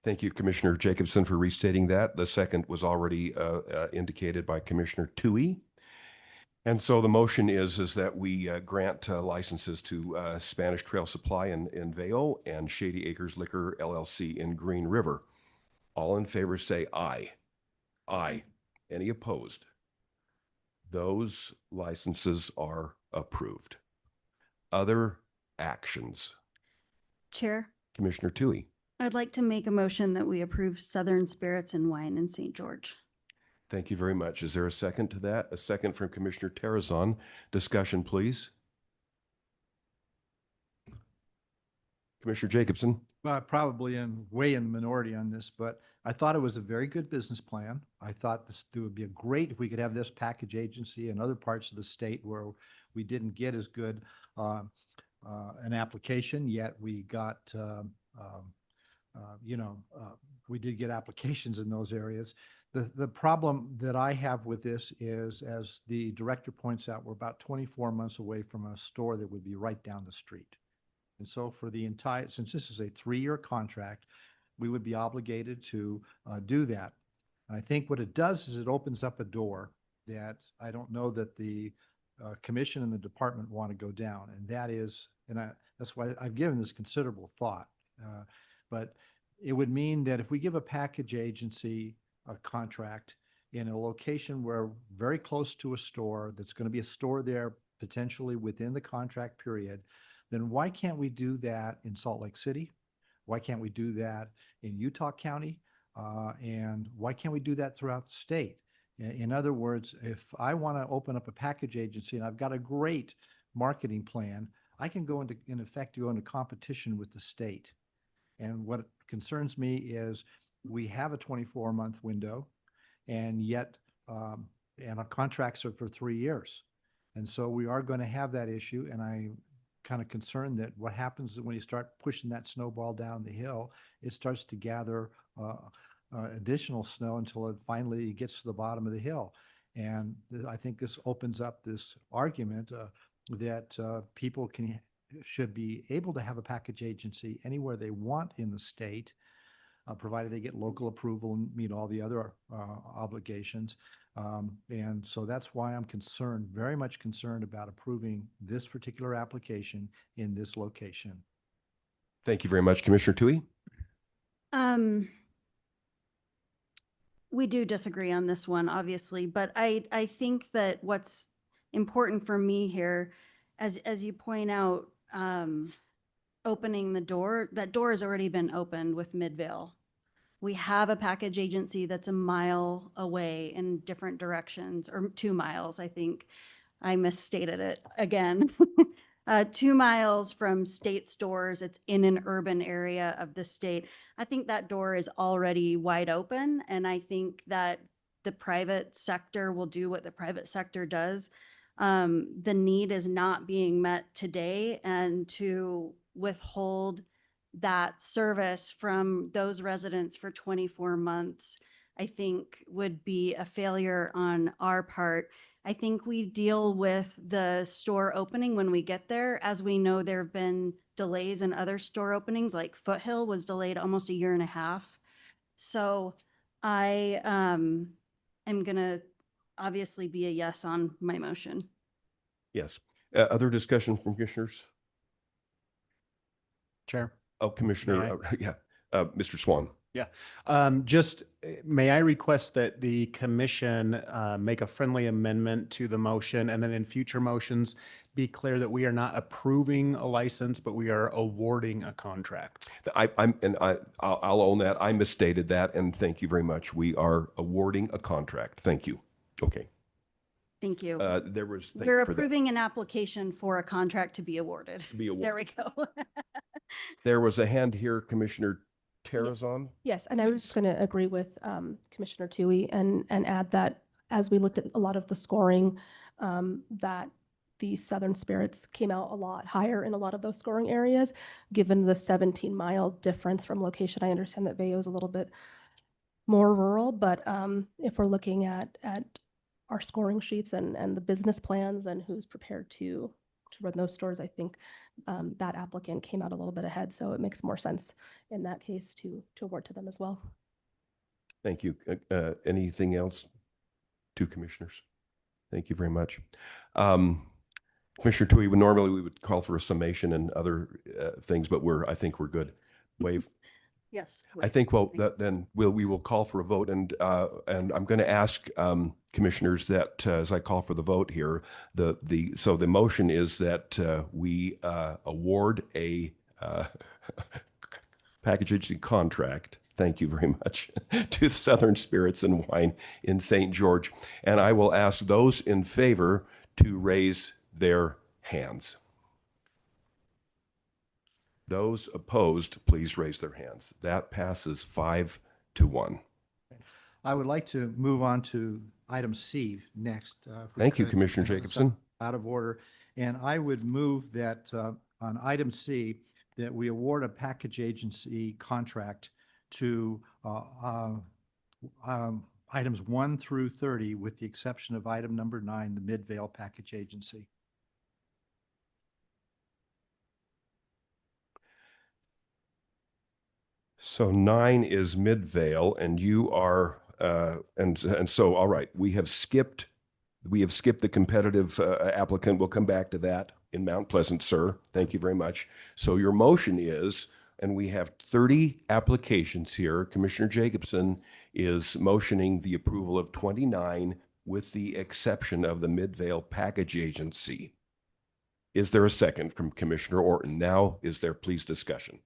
Thank you, Commissioner Jacobson, for restating that. The second was already indicated by Commissioner Tui. And so the motion is that we grant licenses to Spanish Trail Supply in Vail and Shady Acres Liquor LLC in Green River. All in favor say aye. Aye. Any opposed? Those licenses are approved. Other actions. Chair, Commissioner Tui. I'd like to make a motion that we approve Southern Spirits and Wine in St. George. Thank you very much. Is there a second to that? A second from Commissioner Terrazon. Discussion, please. Commissioner Jacobson. Probably way in the minority on this, but I thought it was a very good business plan. I thought it would be great if we could have this package agency in other parts of the state where we didn't get as good an application, yet we got, we did get applications in those areas. The problem that I have with this is, as the director points out, we're about 24 months away from a store that would be right down the street. And so for since this is a 3-year contract, we would be obligated to do that. And I think what it does is it opens up a door that I don't know that the commission and the department want to go down, and that is, that's why I've given this considerable thought. But it would mean that if we give a package agency a contract in a location where very close to a store, that's going to be a store there potentially within the contract period, then why can't we do that in Salt Lake City? Why can't we do that in Utah County? And why can't we do that throughout the state? In other words, if I want to open up a package agency and I've got a great marketing plan, I can go into, in effect, go into competition with the state. And what concerns me is we have a 24-month window, and yet, and our contracts are for 3 years. And so we are going to have that issue. And I'm kind of concerned that what happens when you start pushing that snowball down the hill, it starts to gather additional snow until it finally gets to the bottom of the hill. And I think this opens up this argument that people should be able to have a package agency anywhere they want in the state, provided they get local approval and meet all the other obligations. And so that's why I'm concerned, very much concerned about approving this particular application in this location. Thank you very much, Commissioner Tui. We do disagree on this one, obviously, but I think that what's important for me here, as you point out, opening the door, that door has already been opened with Midvale. We have a package agency that's a mile away in different directions, or 2 miles, I think. I misstated it again. 2 miles from state stores. It's in an urban area of the state. I think that door is already wide open, and I think that the private sector will do what the private sector does. The need is not being met today, and to withhold that service from those residents for 24 months, I think would be a failure on our part. I think we deal with the store opening when we get there. As we know, there have been delays in other store openings, like Foothill was delayed almost 1.5 years. So I am going to obviously be a yes on my motion. Yes. Other discussion from commissioners? Chair. Oh, Commissioner, Mr. Swan. Yeah. May I request that the commission make a friendly amendment to the motion, and then in future motions be clear that we are not approving a license, but we are awarding a contract. I'll own that. I misstated that, and thank you very much. We are awarding a contract. Thank you. Okay. Thank you. We're approving an application for a contract to be awarded. There we go. There was a hand here, Commissioner Terrazon. Yes, and I was just going to agree with Commissioner Tui and add that as we looked at a lot of the scoring, that the Southern Spirits came out a lot higher in a lot of those scoring areas, given the 17-mile difference from location. I understand that Vail is a little bit more rural, but if we're looking at our scoring sheets and the business plans and who's prepared to run those stores, I think that applicant came out a little bit ahead. So it makes more sense in that case to award to them as well. Thank you. Anything else? 2 commissioners. Thank you very much. Commissioner Tui, normally we would call for a summation and other things, but I think we're good. Wave. Yes. I think then we will call for a vote, and I'm going to ask commissioners that as I call for the vote here, so the motion is that we award a package agency contract. Thank you very much to Southern Spirits and Wine in St. George, and I will ask those in favor to raise their hands. Those opposed, please raise their hands. That passes 5-1. I would like to move on to item C next. Thank you, Commissioner Jacobson. Out of order. And I would move that on item C, that we award a package agency contract to items 1 through 30, with the exception of item number 9, the Midvale Package Agency. So 9 is Midvale, and you are, and so, all right, we have skipped We have skipped the competitive applicant. We'll come back to that in Mount Pleasant, sir. Thank you very much. So your motion is, and we have 30 applications here. Commissioner Jacobson is motioning the approval of 29 with the exception of the Midvale Package Agency. Is there a second from Commissioner Orton? Now, is there please discussion?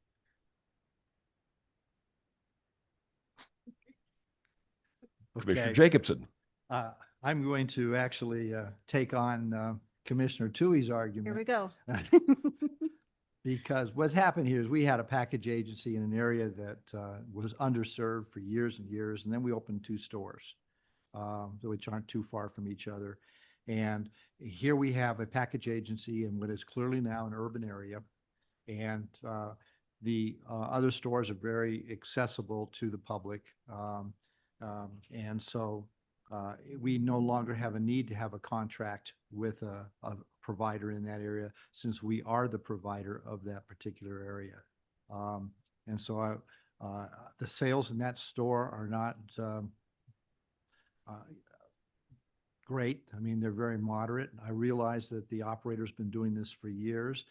Commissioner Jacobson. I'm going to actually take on Commissioner Tui's argument. Here we go. Because what's happened here is we had a package agency in an area that was underserved for years and years, and then we opened 2 stores, which aren't too far from each other. And here we have a package agency in what is clearly now an urban area, and the other stores are very accessible to the public. And so we no longer have a need to have a contract with a provider in that area, since we are the provider of that particular area. And so the sales in that store are not great. I mean, they're very moderate. I realize that the operator's been doing this for years,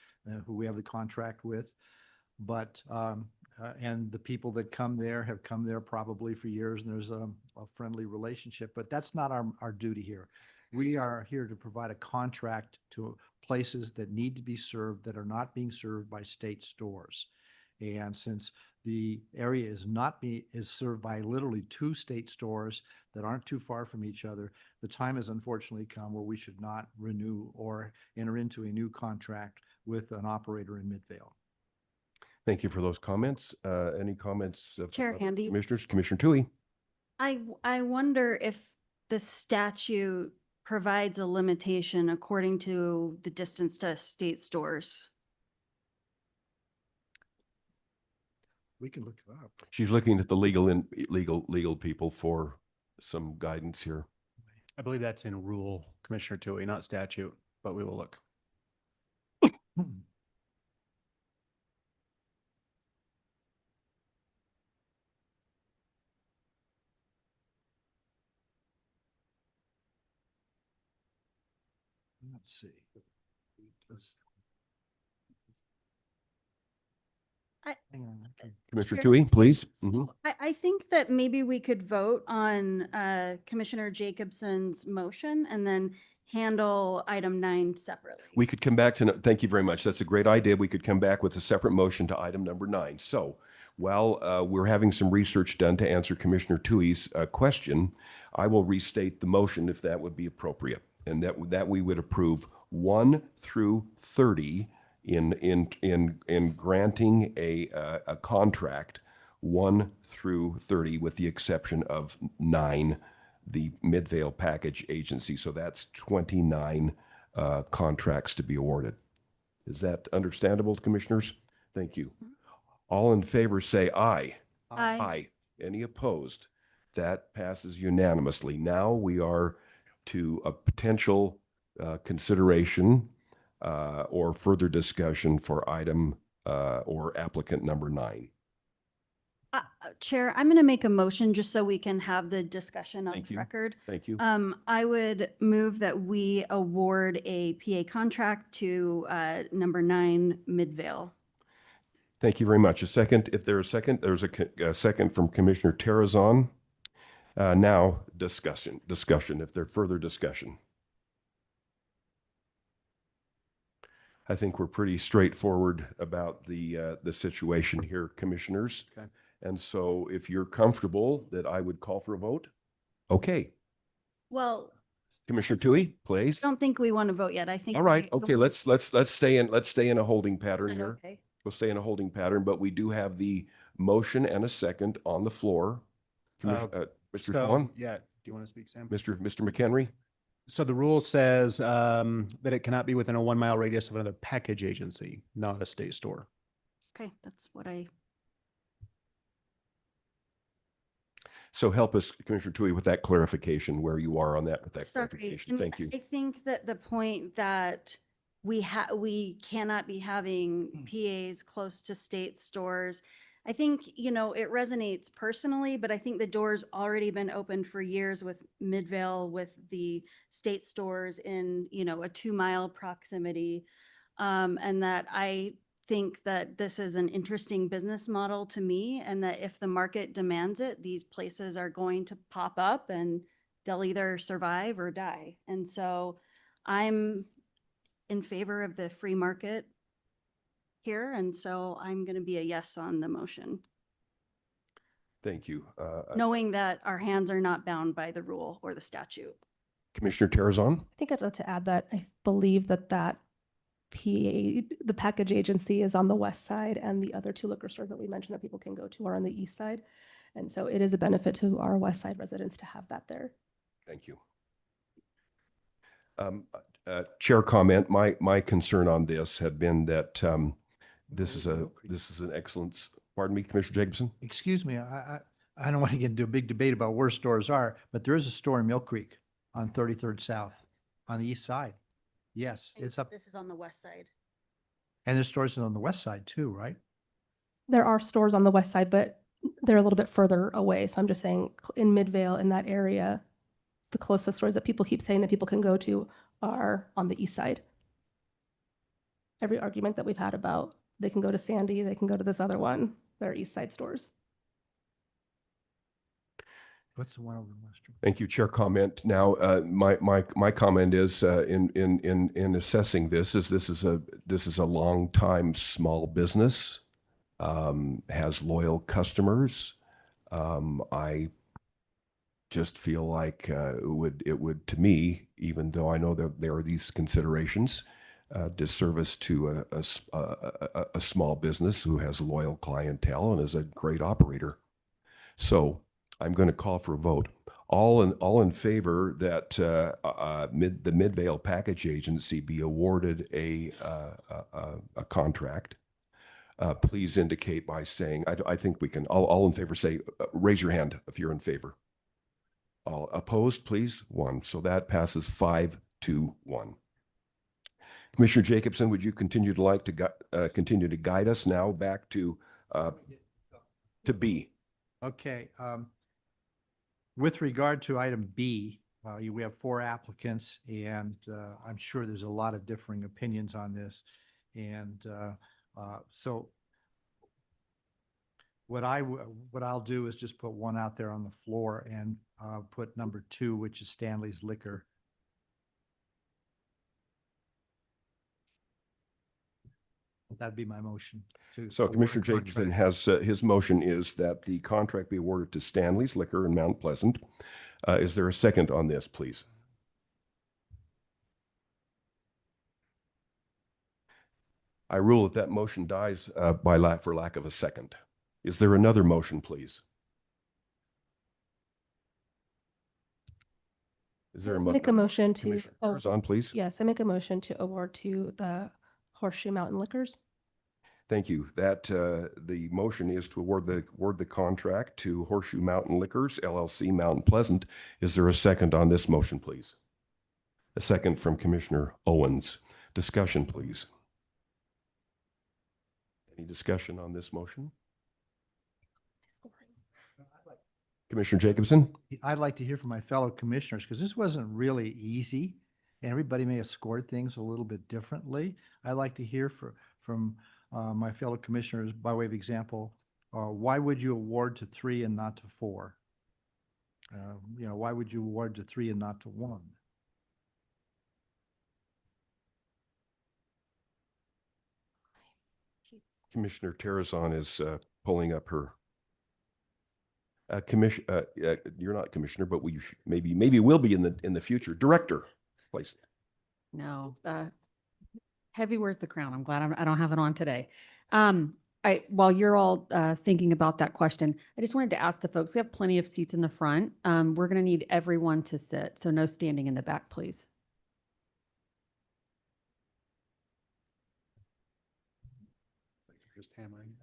who we have the contract with, but and the people that come there have come there probably for years, and there's a friendly relationship, but that's not our duty here. We are here to provide a contract to places that need to be served that are not being served by state stores. And since the area is served by literally 2 state stores that aren't too far from each other, the time has unfortunately come where we should not renew or enter into a new contract with an operator in Midvale. Thank you for those comments. Any comments? Chair Handy. Commissioners, Commissioner Tui. I wonder if the statute provides a limitation according to the distance to state stores. We can look it up. She's looking at the legal people for some guidance here. I believe that's in rule, Commissioner Tui, not statute, but we will look. Let's see. Hang on. Commissioner Chair- Tui, please. I think that maybe we could vote on Commissioner Jacobson's motion and then handle item 9 separately. We could come back to, thank you very much. That's a great idea. We could come back with a separate motion to item number 9. So while we're having some research done to answer Commissioner Tui's question, I will restate the motion if that would be appropriate, and that we would approve 1 through 30 in granting a contract 1 through 30 with the exception of 9, the Midvale Package Agency. So that's 29 contracts to be awarded. Is that understandable, Commissioners? Thank you. All in favor say aye. Aye. Aye. Any opposed? That passes unanimously. Now we are to a potential consideration or further discussion for item or applicant number 9. Chair, I'm going to make a motion just so we can have the discussion on Thank the you. record. Thank you. I would move that we award a PA contract to number 9 Midvale. Thank you very much. A second, if there's a second, there's a second from Commissioner Terrazon. Now discussion, if there's further discussion. I think we're pretty straightforward about the situation here, Commissioners. Okay. And so if you're comfortable that I would call for a vote. Okay. Well, Commissioner Tui, please. I don't think we want to vote yet. I think. All right. we- Okay. Let's stay in a holding pattern Is that here. okay? We'll stay in a holding pattern, but we do have the motion and a second on the floor. Mr. Swan? Yeah, do you want to speak, Sam? Mr. McHenry? So the rule says that it cannot be within a 1 mile radius of another package agency, not a state store. Okay, that's what I. So help us, Commissioner Tui, with that clarification, where you are on that, with that Sorry, clarification. and Thank you. I think that the point that we cannot be having PAs close to state stores, I think, you know, it resonates personally, but I think the door's already been open for years with Midvale, with the state stores in, you know, a 2-mile proximity. And that I think that this is an interesting business model to me, and that if the market demands it, these places are going to pop up and they'll either survive or die. And so I'm in favor of the free market here, and so I'm going to be a yes on the motion, Thank you. knowing that our hands are not bound by the rule or the statute. Commissioner Terrazon? I think I'd like to add that I believe that the package agency is on the west side, and the other 2 liquor stores that we mentioned that people can go to are on the east side. And so it is a benefit to our west side residents to have that there. Thank you. Chair comment, my concern on this had been that this is an excellent, pardon me, Commissioner Jacobson? Excuse me, I don't want to get into a big debate about where stores are, but there is a store in Mill Creek on 33rd South on the east side. Yes, it's up, This is on the west side. and there's stores on the west side too, right? There are stores on the west side, but they're a little bit further away. So I'm just saying in Midvale, in that area, the closest stores that people keep saying that people can go to are on the east side. Every argument that we've had about they can go to Sandy, they can go to this other one, they're east side stores. What's the one over in Western? Thank you, Chair comment. Now, my comment is in assessing this is a long time small business, has loyal customers. I just feel like it would to me, even though I know that there are these considerations, disservice to a small business who has loyal clientele and is a great operator. So I'm going to call for a vote. All in favor that the Midvale Package Agency be awarded a contract, please indicate by saying, I think we can, all in favor say, raise your hand if you're in favor. All opposed, please, 1. So that passes 5-1. Commissioner Jacobson, would you continue to guide us now back to B? Okay. With regard to item B, we have 4 applicants, and I'm sure there's a lot of differing opinions on this. And so what I'll do is just put one out there on the floor and put number 2, which is Stanley's Liquor. That'd be my motion. So Commissioner Jacobson has, his motion is that the contract be awarded to Stanley's Liquor in Mount Pleasant. Is there a second on this, please? I rule that motion dies for lack of a second. Is there another motion, please? Is there Make a motion to, Commissioner Curzon, please? Yes, I make a motion to award to the Horseshoe Mountain Liquors. Thank you. That the motion is to award the contract to Horseshoe Mountain Liquors, LLC, Mount Pleasant. Is there a second on this motion, please? A second from Commissioner Owens. Discussion, please. Any discussion on this motion? Commissioner Jacobson? I'd like to hear from my fellow commissioners, because this wasn't really easy. And everybody may have scored things a little bit differently. I'd like to hear from my fellow commissioners, by way of example, why would you award to 3 and not to 4? Why would you award to 3 and not to 1? Commissioner Terrazon is pulling up her. You're not commissioner, but maybe will be in the future. Director, please. No, heavy wears the crown. I'm glad I don't have it on today. While you're all thinking about that question, I just wanted to ask the folks, we have plenty of seats in the front. We're going to need everyone to sit, so no standing in the back, please. Just hammering.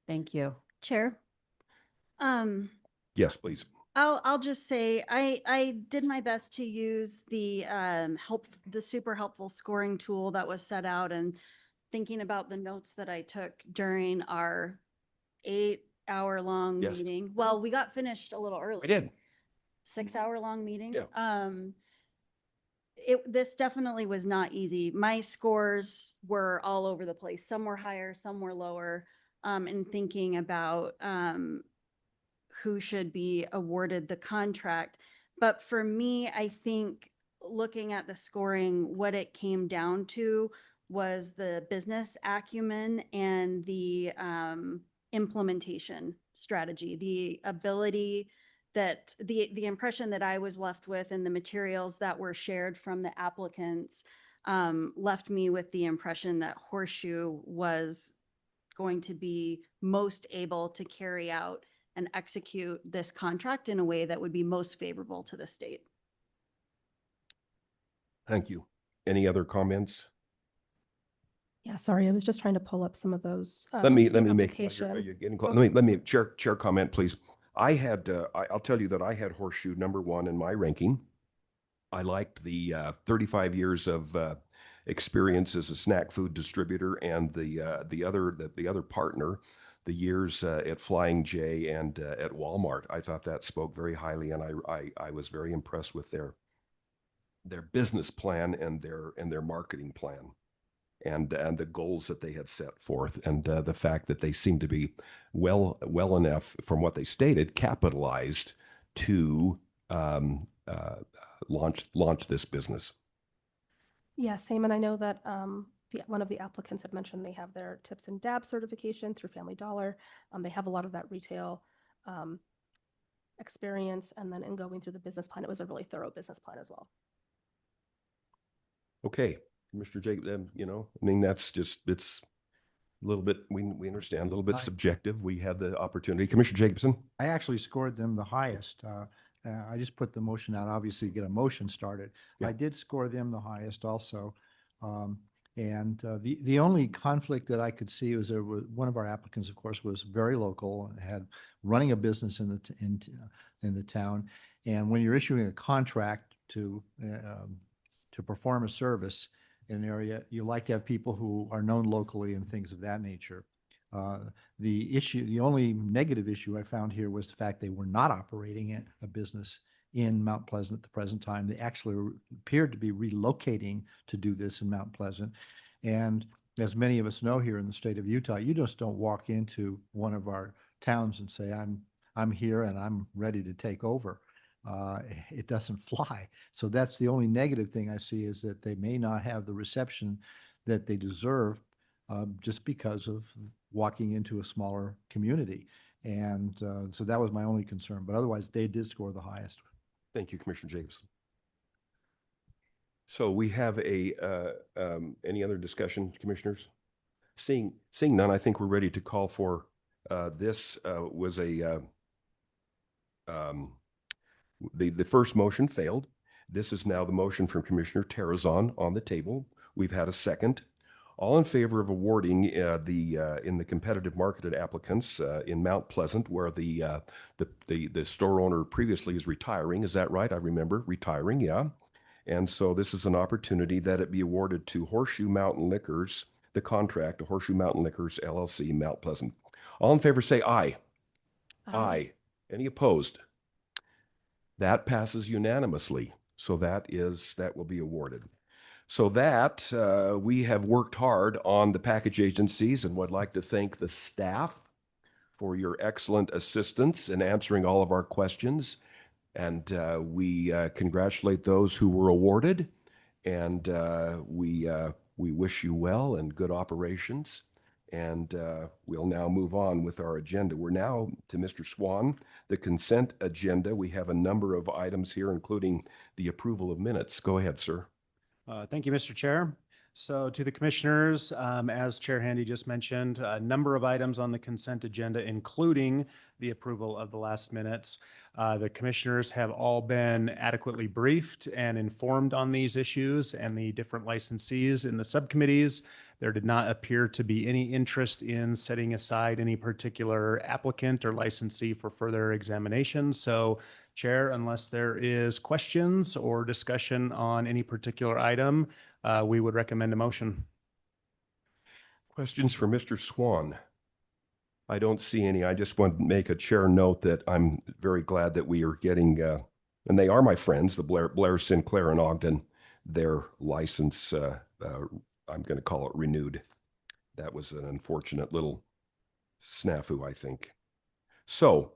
Thank you. Chair? Yes, please. I'll just say I did my best to use the super helpful scoring tool that was set out, and thinking about the notes that I took during our 8-hour-long Yes. meeting. Well, we got finished a little early. We did. 6-hour-long meeting. Yeah. This definitely was not easy. My scores were all over the place. Some were higher, some were lower. In thinking about who should be awarded the contract. But for me, I think looking at the scoring, what it came down to was the business acumen and the implementation strategy, the ability that the impression that I was left with and the materials that were shared from the applicants left me with the impression that Horseshoe was going to be most able to carry out and execute this contract in a way that would be most favorable to the state. Thank you. Any other comments? Yeah, sorry, I was just trying to pull up some of those. Let me the make, application. are you getting close? Okay. Let me chair comment, please. I had, I'll tell you that I had Horseshoe #1 in my ranking. I liked the 35 years of experience as a snack food distributor, and the other partner, the years at Flying J and at Walmart. I thought that spoke very highly, and I was very impressed with their business plan and their marketing plan, and the goals that they had set forth, and the fact that they seemed to be well enough, from what they stated, capitalized to launch this business. Yeah, same. And I know that one of the applicants had mentioned they have their tips and dabs certification through Family Dollar. They have a lot of that retail experience. And then in going through the business plan, it was a really thorough business plan as well. Okay, Mr. Jacob, I mean, that's just, it's a little bit, we understand, a little bit subjective. We had the opportunity. Commissioner Jacobson? I actually scored them the highest. I just put the motion out, obviously, to get a motion started. Yeah. I did score them the highest also. The only conflict that I could see was there was one of our applicants, of course, was very local and had running a business in the town. And when you're issuing a contract to perform a service in an area, you like to have people who are known locally and things of that nature. The only negative issue I found here was the fact they were not operating a business in Mount Pleasant at the present time. They actually appeared to be relocating to do this in Mount Pleasant. And as many of us know here in the state of Utah, you just don't walk into one of our towns and say, I'm here and I'm ready to take over. It doesn't fly. So that's the only negative thing I see, is that they may not have the reception that they deserve just because of walking into a smaller community. And so that was my only concern. But otherwise, they did score the highest. Thank you, Commissioner Jacobson. So we have any other discussion, commissioners? Seeing none, I think we're ready to call for this was the first motion failed. This is now the motion from Commissioner Terrazon on the table. We've had a second. All in favor of awarding in the competitive marketed applicants in Mount Pleasant, where the store owner previously is retiring. Is that right? I remember retiring, yeah. And so this is an opportunity that it be awarded to Horseshoe Mountain Liquors, the contract to Horseshoe Mountain Liquors, LLC, Mount Pleasant. All in favor say aye. Aye. Any opposed? That passes unanimously. So that will be awarded. So that we have worked hard on the package agencies, and would like to thank the staff for your excellent assistance in answering all of our questions. And we congratulate those who were awarded, and we wish you well and good operations. And we'll now move on with our agenda. We're now to Mr. Swan, the consent agenda. We have a number of items here, including the approval of minutes. Go ahead, sir. Thank you, Mr. Chair. So to the commissioners, as Chair Handy just mentioned, a number of items on the consent agenda, including the approval of the last minutes. The commissioners have all been adequately briefed and informed on these issues and the different licensees in the subcommittees. There did not appear to be any interest in setting aside any particular applicant or licensee for further examination. So, Chair, unless there is questions or discussion on any particular item, we would recommend a motion. Questions for Mr. Swan? I don't see any. I just want to make a chair note that I'm very glad that we are getting, and they are my friends, the Blair, Sinclair, and Ogden, their license, I'm going to call it renewed. That was an unfortunate little snafu, I think. So,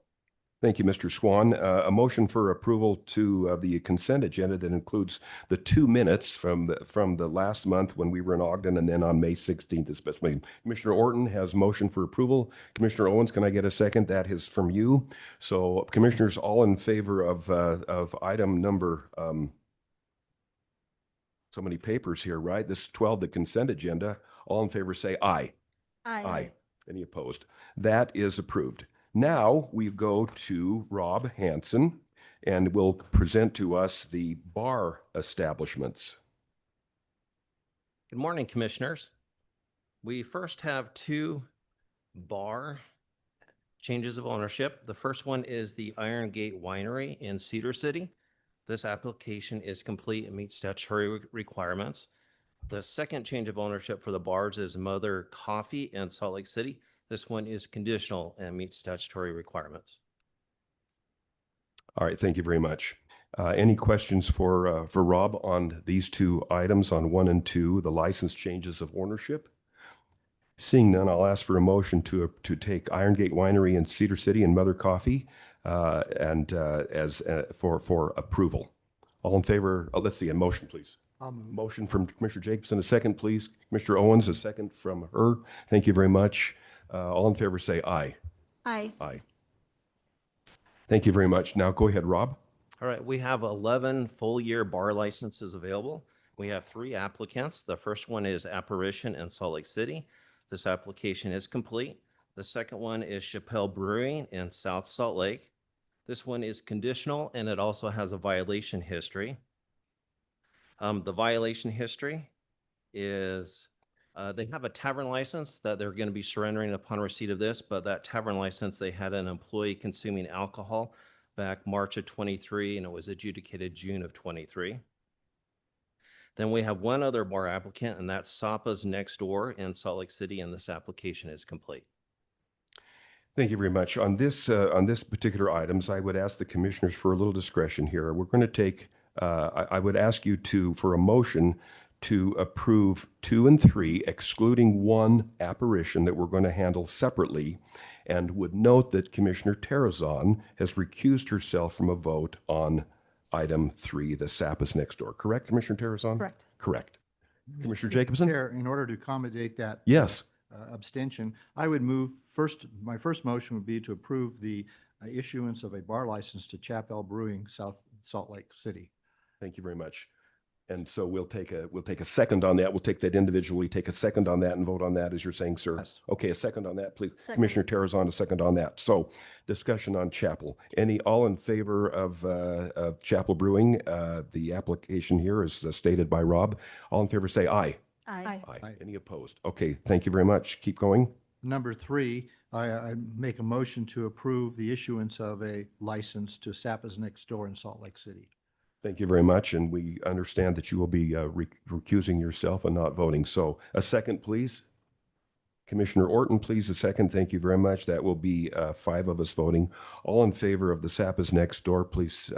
thank you, Mr. Swan. A motion for approval to the consent agenda that includes the 2 minutes from the last month when we were in Ogden, and then on May 16th, especially. Commissioner Orton has motion for approval. Commissioner Owens, can I get a second? That is from you. So, commissioners, all in favor of item number, so many papers here, right? This is 12, the consent agenda. All in favor say aye. Aye. Any opposed? That is approved. Now we go to Rob Hanson and will present to us the bar establishments. Good morning, commissioners. We first have 2 bar changes of ownership. The first one is the Iron Gate Winery in Cedar City. This application is complete and meets statutory requirements. The second change of ownership for the bars is Mother Coffee in Salt Lake City. This one is conditional and meets statutory requirements. All right, thank you very much. Any questions for Rob on these 2 items on 1 and 2, the license changes of ownership? Seeing none, I'll ask for a motion to take Iron Gate Winery in Cedar City and Mother Coffee for approval. All in favor? Let's see, a motion, please. Motion from Commissioner Jacobson, a second, please. Commissioner Owens, a second from her. Thank you very much. All in favor say aye. Aye. Aye. Thank you very much. Now go ahead, Rob. All right, we have 11 full-year bar licenses available. We have 3 applicants. The first one is Apparition in Salt Lake City. This application is complete. The second one is Chappelle Brewing in South Salt Lake. This one is conditional, and it also has a violation history. The violation history is they have a tavern license that they're going to be surrendering upon receipt of this, but that tavern license, they had an employee consuming alcohol back March of 23, and it was adjudicated June of 23. Then we have one other bar applicant, and that's Sapa's Next Door in Salt Lake City, and this application is complete. Thank you very much. On this particular items, I would ask the commissioners for a little discretion here. We're going to take, I would ask you for a motion to approve 2 and 3, excluding 1 apparition that we're going to handle separately, and would note that Commissioner Terrazon has recused herself from a vote on item 3, the Sapa's Next Door. Correct, Commissioner Terrazon? Correct. Correct. Commissioner Jacobson? Chair, in order to accommodate that Yes. Abstention, I would my first motion would be to approve the issuance of a bar license to Chappelle Brewing, South Salt Lake City. Thank you very much. And so we'll take a second on that. We'll take that individually, take a second on that and vote on that, as you're saying, sir. Yes. Okay, a second on that, please. Second. Commissioner Terrazon, a second on that. So discussion on Chapel. All in favor of Chapel Brewing? The application here is stated by Rob. All in favor say aye. Aye. Aye. Any opposed? Okay, thank you very much. Keep going. Number 3, I make a motion to approve the issuance of a license to Sapa's Next Door in Salt Lake City. Thank you very much, and we understand that you will be recusing yourself and not voting. So a second, please. Commissioner Orton, please, a second. Thank you very much. That will be 5 of us voting. All in favor of the Sapa's Next Door, please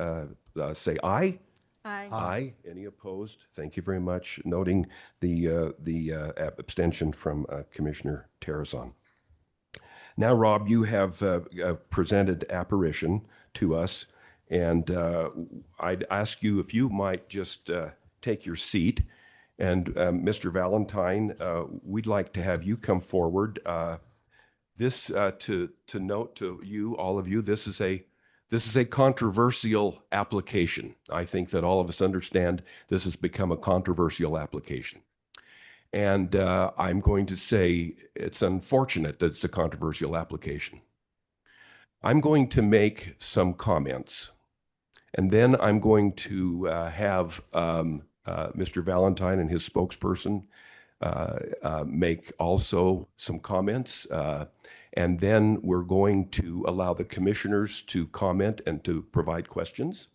say aye. Aye. Aye. Any opposed? Thank you very much. Noting the abstention from Commissioner Terrazon. Now, Rob, you have presented Apparition to us, and I'd ask you if you might just take your seat. And Mr. Valentine, we'd like to have you come forward. This to note to you, all of you, this is a controversial application. I think that all of us understand this has become a controversial application. And I'm going to say it's unfortunate that it's a controversial application. I'm going to make some comments, and then I'm going to have Mr. Valentine and his spokesperson make also some comments. And then we're going to allow the commissioners to comment and to provide questions.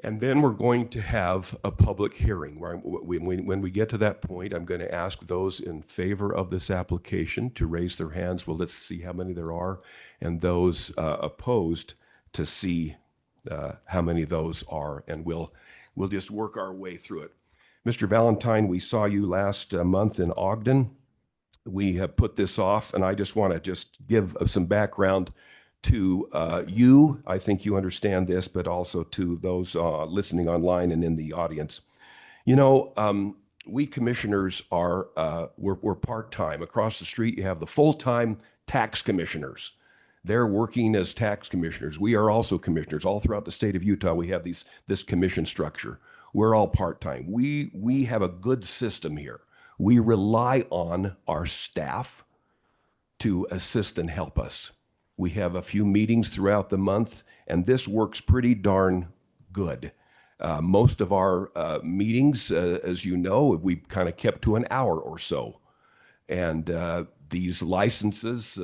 And then we're going to have a public hearing. When we get to that point, I'm going to ask those in favor of this application to raise their hands. Well, let's see how many there are, and those opposed to see how many those are, and we'll just work our way through it. Mr. Valentine, we saw you last month in Ogden. We have put this off, and I just want to just give some background to you. I think you understand this, but also to those listening online and in the audience. You know, we commissioners are, we're part-time. Across the street, you have the full-time tax commissioners. They're working as tax commissioners. We are also commissioners. All throughout the state of Utah, we have this commission structure. We're all part-time. We have a good system here. We rely on our staff to assist and help us. We have a few meetings throughout the month, and this works pretty darn good. Most of our meetings, as you know, we kind of kept to an hour or so. And these licenses,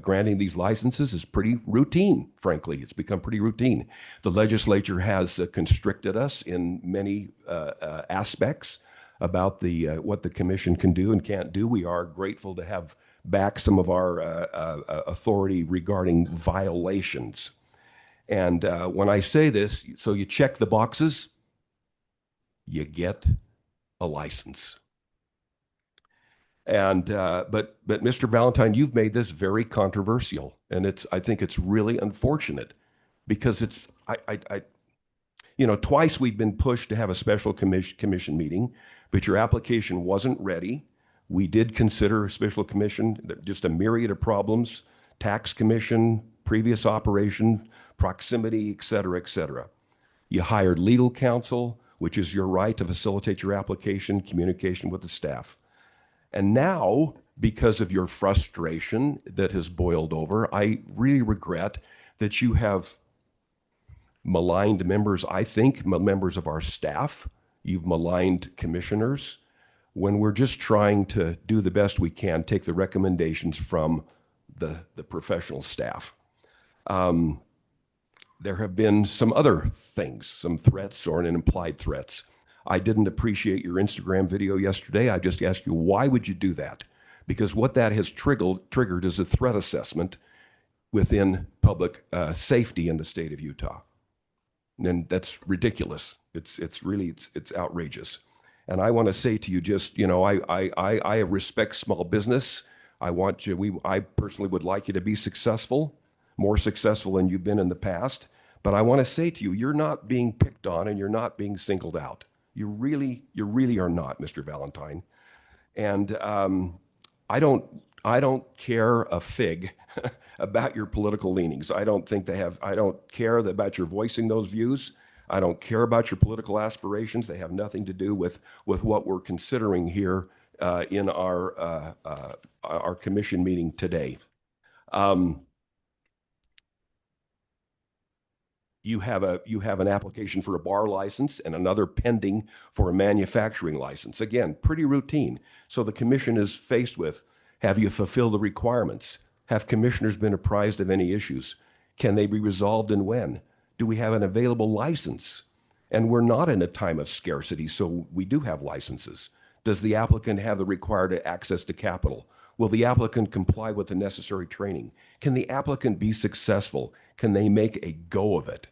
granting these licenses is pretty routine, frankly. It's become pretty routine. The legislature has constricted us in many aspects about what the commission can do and can't do. We are grateful to have back some of our authority regarding violations. And when I say this, so you check the boxes, you get a license. And but Mr. Valentine, you've made this very controversial, and I think it's really unfortunate because it's you know, twice we've been pushed to have a special commission meeting, but your application wasn't ready. We did consider a special commission, just a myriad of problems, tax commission, previous operation, proximity, et cetera, et cetera. You hired legal counsel, which is your right to facilitate your application, communication with the staff. And now, because of your frustration that has boiled over, I really regret that you have maligned members, I think, members of our staff. You've maligned commissioners when we're just trying to do the best we can, take the recommendations from the professional staff. There have been some other things, some threats or implied threats. I didn't appreciate your Instagram video yesterday. I just asked you, why would you do that? Because what that has triggered is a threat assessment within public safety in the state of Utah. And that's ridiculous. It's really outrageous. And I want to say to you, just, you know, I respect small business. I personally would like you to be successful, more successful than you've been in the past. But I want to say to you, you're not being picked on and you're not being singled out. You really are not, Mr. Valentine. And I don't care a fig about your political leanings. I don't care about your voicing those views. I don't care about your political aspirations. They have nothing to do with what we're considering here in our commission meeting today. You have an application for a bar license and another pending for a manufacturing license. Again, pretty routine. So the commission is faced with, have you fulfilled the requirements? Have commissioners been apprised of any issues? Can they be resolved and when? Do we have an available license? And we're not in a time of scarcity, so we do have licenses. Does the applicant have the required access to capital? Will the applicant comply with the necessary training? Can the applicant be successful? Can they make a go of it?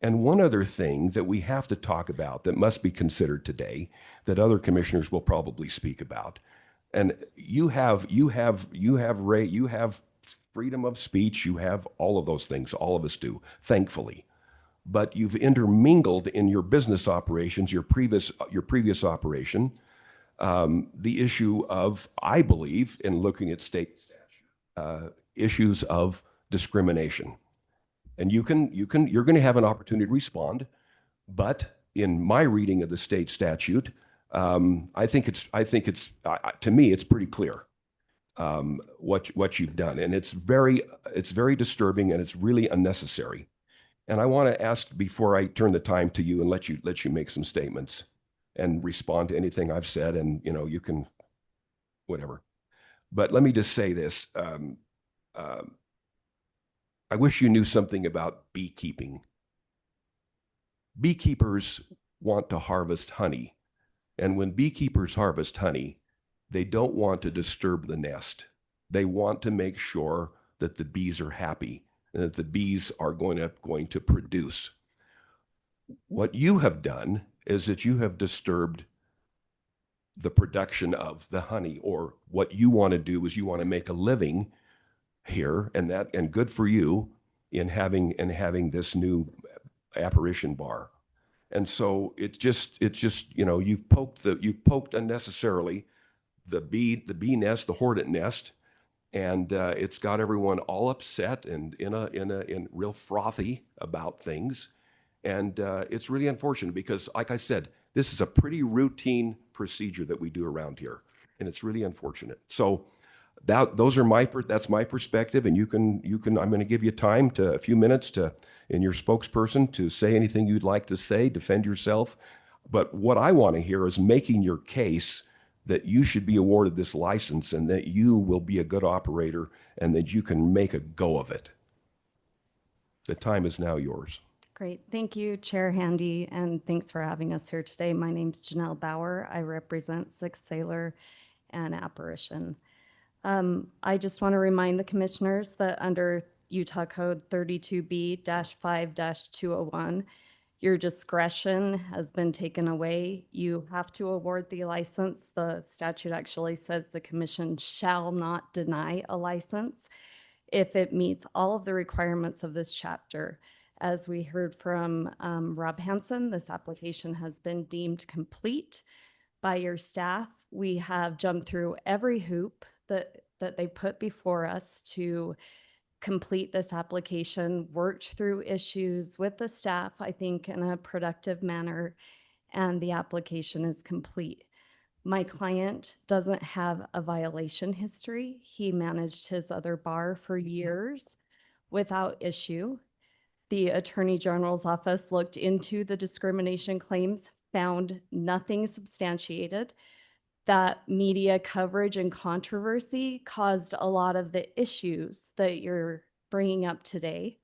And one other thing that we have to talk about that must be considered today, that other commissioners will probably speak about, and you have freedom of speech, you have all of those things, all of us do, thankfully. But you've intermingled in your business operations, your previous operation, the issue of, I believe, in looking at state statute, issues of discrimination. And you're going to have an opportunity to respond, but in my reading of the state statute, I think it's to me it's pretty clear what you've done, and it's very disturbing and it's really unnecessary. And I want to ask, before I turn the time to you and let you make some statements and respond to anything I've said, and you know, you can whatever. But let me just say this. I wish you knew something about beekeeping. beekeepers want to harvest honey. And when beekeepers harvest honey, they don't want to disturb the nest. They want to make sure that the bees are happy and that the bees are going to produce. What you have done is that you have disturbed the production of the honey, or what you want to do is you want to make a living here, and good for you in having this new Apparition bar. And so it's just you've poked unnecessarily the bee nest, the hornet nest, and it's got everyone all upset and in real frothy about things. And it's really unfortunate because, like I said, this is a pretty routine procedure that we do around here, and it's really unfortunate. So that's my perspective, and you can I'm going to give you time a few minutes in your spokesperson to say anything you'd like to say, defend yourself. But what I want to hear is making your case that you should be awarded this license and that you will be a good operator and that you can make a go of it. The time is now yours. Great. Thank you, Chair Handy, and thanks for having us here today. My name's Janelle Bauer. I represent Six Sailor and Apparition. I just want to remind the commissioners that under Utah Code 32B-5-201, your discretion has been taken away. You have to award the license. The statute actually says the commission shall not deny a license if it meets all of the requirements of this chapter. As we heard from Rob Hansen, this application has been deemed complete by your staff. We have jumped through every hoop that they put before us to complete this application, worked through issues with the staff, I think, in a productive manner, and the application is complete. My client doesn't have a violation history. He managed his other bar for years without issue. The Attorney General's office looked into the discrimination claims, found nothing substantiated. That media coverage and controversy caused a lot of the issues that you're bringing up today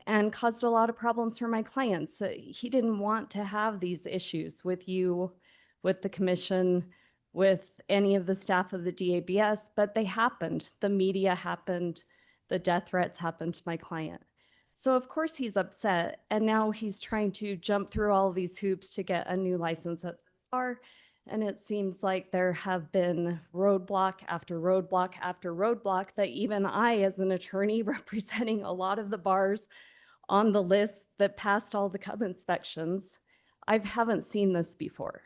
and caused a lot of problems for my clients. He didn't want to have these issues with you, with the commission, with any of the staff of the DABS, but they happened. The media happened. The death threats happened to my client. So of course he's upset, and now he's trying to jump through all of these hoops to get a new license at this bar. And it seems like there have been roadblock after roadblock after roadblock that even I, as an attorney representing a lot of the bars on the list that passed all the cub inspections, I haven't seen this before.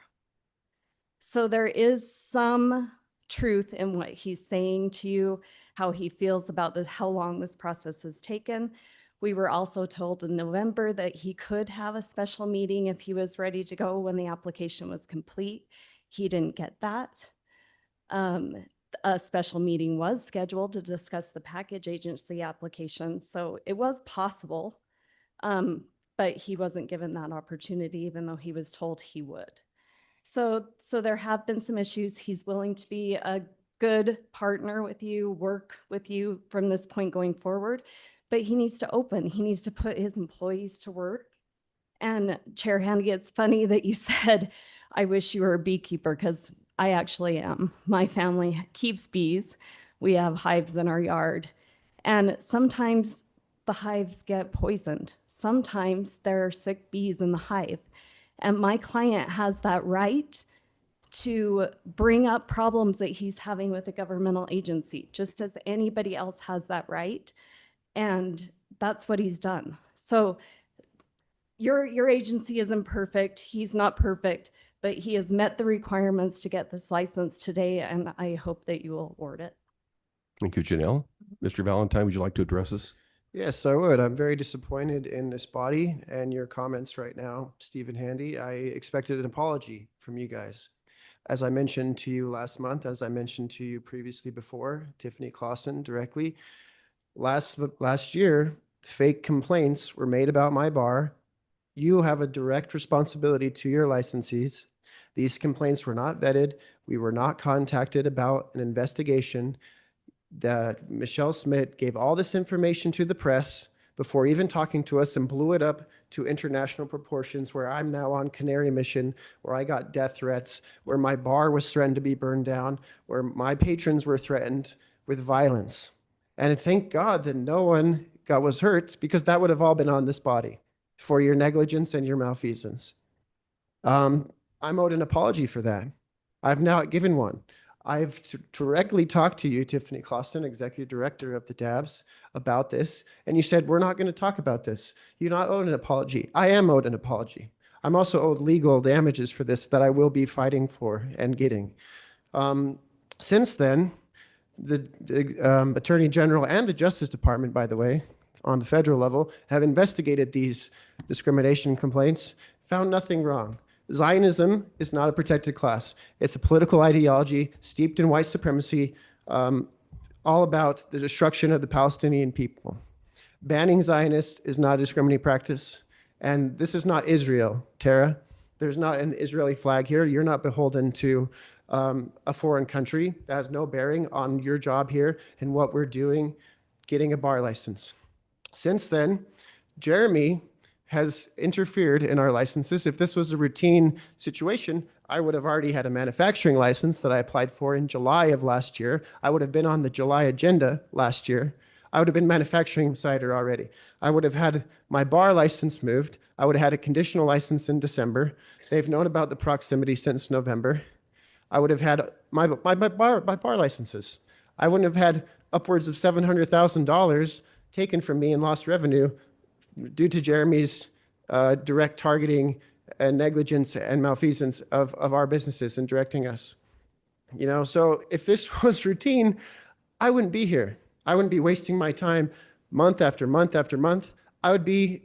So there is some truth in what he's saying to you, how he feels about this, how long this process has taken. We were also told in November that he could have a special meeting if he was ready to go when the application was complete. He didn't get that. A special meeting was scheduled to discuss the package agency application, so it was possible, but he wasn't given that opportunity, even though he was told he would. So there have been some issues. He's willing to be a good partner with you, work with you from this point going forward, but he needs to open. He needs to put his employees to work. And Chair Handy, it's funny that you said, I wish you were a beekeeper, because I actually am. My family keeps bees. We have hives in our yard. And sometimes the hives get poisoned. Sometimes there are sick bees in the hive. And my client has that right to bring up problems that he's having with a governmental agency, just as anybody else has that right. And that's what he's done. So your agency isn't perfect. He's not perfect, but he has met the requirements to get this license today, and I hope that you will award it. Thank you, Janelle. Mr. Valentine, would you like to address us? Yes, I would. I'm very disappointed in this body and your comments right now, Stephen Handy. I expected an apology from you guys. As I mentioned to you last month, as I mentioned to you previously before, Tiffany Clausen directly, last year, fake complaints were made about my bar. You have a direct responsibility to your licensees. These complaints were not vetted. We were not contacted about an investigation. That Michelle Smith gave all this information to the press. before even talking to us and blew it up to international proportions where I'm now on canary mission, where I got death threats, where my bar was threatened to be burned down, where my patrons were threatened with violence. And thank God that no one was hurt, because that would have all been on this body for your negligence and your malfeasance. I'm owed an apology for that. I've now given one. I've directly talked to you, Tiffany Clausen, Executive Director of the DABS, about this, and you said, we're not going to talk about this. You're not owed an apology. I am owed an apology. I'm also owed legal damages for this that I will be fighting for and getting. Since then, the Attorney General and the Justice Department, by the way, on the federal level, have investigated these discrimination complaints, found nothing wrong. Zionism is not a protected class. It's a political ideology steeped in white supremacy, all about the destruction of the Palestinian people. Banning Zionists is not a discriminating practice. And this is not Israel, Tara. There's not an Israeli flag here. You're not beholden to a foreign country. That has no bearing on your job here and what we're doing, getting a bar license. Since then, Jeremy has interfered in our licenses. If this was a routine situation, I would have already had a manufacturing license that I applied for in July of last year. I would have been on the July agenda last year. I would have been manufacturing cider already. I would have had my bar license moved. I would have had a conditional license in December. They've known about the proximity since November. I would have had my bar licenses. I wouldn't have had upwards of $700,000 taken from me in lost revenue due to Jeremy's direct targeting and negligence and malfeasance of our businesses and directing us. You know, so if this was routine, I wouldn't be here. I wouldn't be wasting my time month after month after month. I would be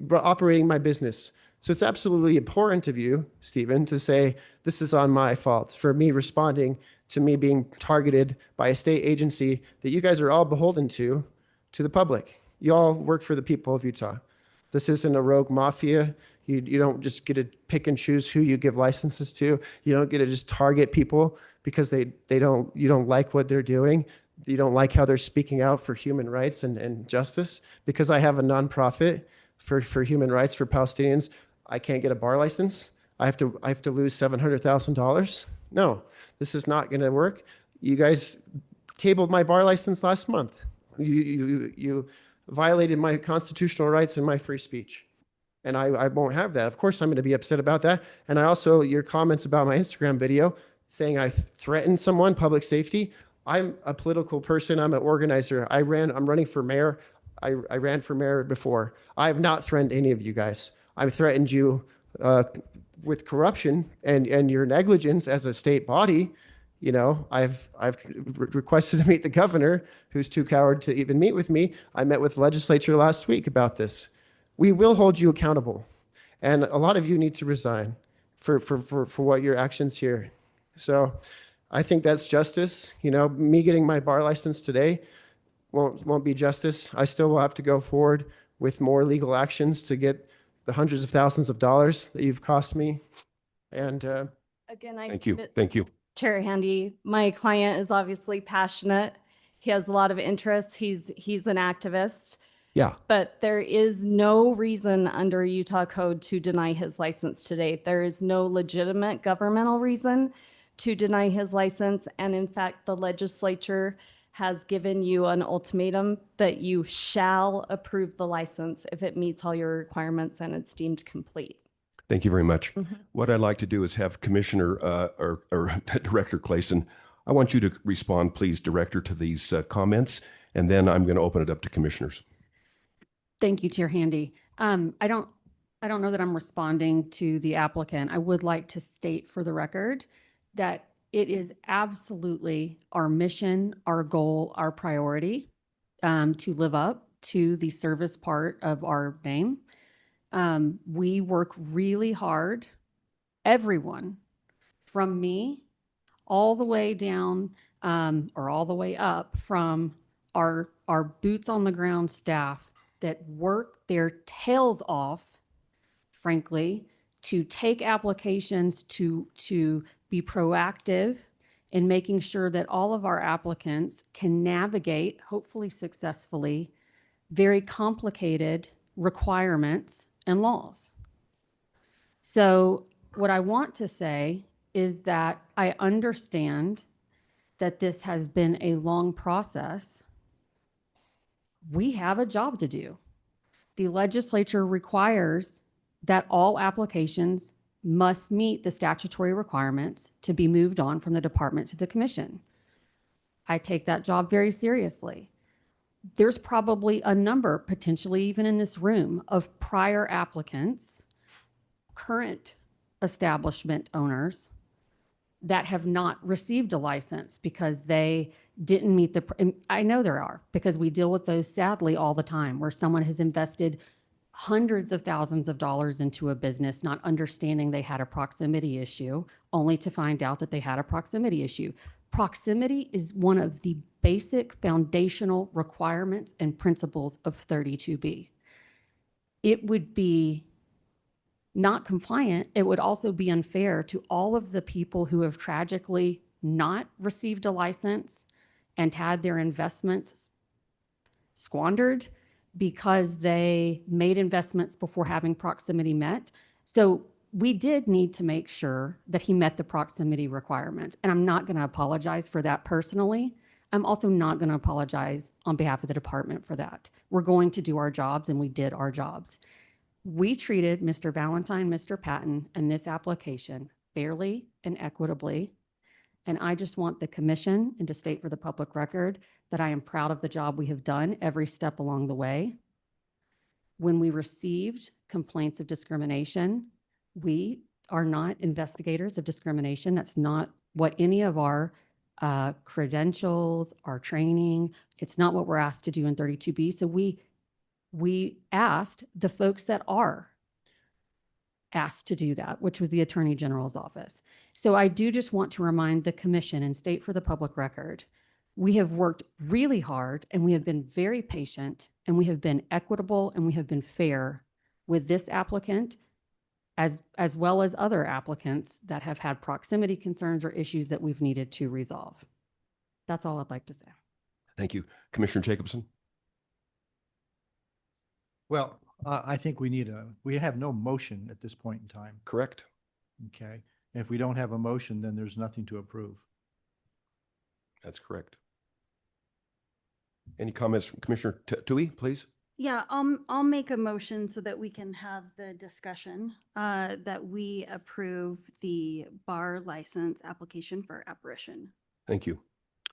operating my business. So it's absolutely important of you, Stephen, to say this is on my fault for me responding to me being targeted by a state agency that you guys are all beholden to the public. You all work for the people of Utah. This isn't a rogue mafia. You don't just get to pick and choose who you give licenses to. You don't get to just target people because you don't like what they're doing. You don't like how they're speaking out for human rights and justice. Because I have a nonprofit for human rights for Palestinians, I can't get a bar license. I have to lose $700,000. No, this is not going to work. You guys tabled my bar license last month. You violated my constitutional rights and my free speech. And I won't have that. Of course, I'm going to be upset about that. And I also, your comments about my Instagram video saying I threatened someone, public safety. I'm a political person. I'm an organizer. I'm running for mayor. I ran for mayor before. I have not threatened any of you guys. I've threatened you with corruption and your negligence as a state body. You know, I've requested to meet the governor, who's too coward to even meet with me. I met with the legislature last week about this. We will hold you accountable. And a lot of you need to resign for what your actions here. So I think that's justice. You know, me getting my bar license today won't be justice. I still will have to go forward with more legal actions to get the hundreds of thousands of dollars that you've cost me. And again, Thank you. Chair Handy, my client is obviously passionate. He has a lot of interests. He's an activist. Yeah. But there is no reason under Utah code to deny his license today. There is no legitimate governmental reason to deny his license. And in fact, the legislature has given you an ultimatum that you shall approve the license if it meets all your requirements and it's deemed complete. Thank you very much. What I'd like to do is have Commissioner or Director Clayson, I want you to respond, please, Director, to these comments, and then I'm going to open it up to commissioners. Thank you, Chair Handy. I don't know that I'm responding to the applicant. I would like to state for the record that it is absolutely our mission, our goal, our priority to live up to the service part of our name. We work really hard, everyone, from me all the way down or all the way up, from our boots on the ground staff that work their tails off, frankly, to take applications, to be proactive in making sure that all of our applicants can navigate, hopefully successfully, very complicated requirements and laws. So what I want to say is that I understand that this has been a long process. We have a job to do. The legislature requires that all applications must meet the statutory requirements to be moved on from the department to the commission. I take that job very seriously. There's probably a number, potentially even in this room, of prior applicants, current establishment owners that have not received a license because they didn't meet the, I know there are, because we deal with those sadly all the time, where someone has invested hundreds of thousands of dollars into a business, not understanding they had a proximity issue, only to find out that they had a proximity issue. Proximity is one of the basic foundational requirements and principles of 32B. It would be not compliant. It would also be unfair to all of the people who have tragically not received a license and had their investments squandered because they made investments before having proximity met. So we did need to make sure that he met the proximity requirements. And I'm not going to apologize for that personally. I'm also not going to apologize on behalf of the department for that. We're going to do our jobs, and we did our jobs. We treated Mr. Valentine, Mr. Patton, and this application fairly and equitably. And I just want the commission and to state for the public record that I am proud of the job we have done every step along the way. When we received complaints of discrimination, we are not investigators of discrimination. That's not what any of our credentials, our training, it's not what we're asked to do in 32B. So we asked the folks that are asked to do that, which was the Attorney General's office. So I do just want to remind the commission and state for the public record, we have worked really hard and we have been very patient and we have been equitable and we have been fair with this applicant as well as other applicants that have had proximity concerns or issues that we've needed to resolve. That's all I'd like to say. Thank you. Commissioner Jacobson? Well, I think we have no motion at this point in time. Correct. Okay. If we don't have a motion, then there's nothing to approve. That's correct. Any comments from Commissioner Tui, please? Yeah, I'll make a motion so that we can have the discussion that we approve the bar license application for Apparition. Thank you.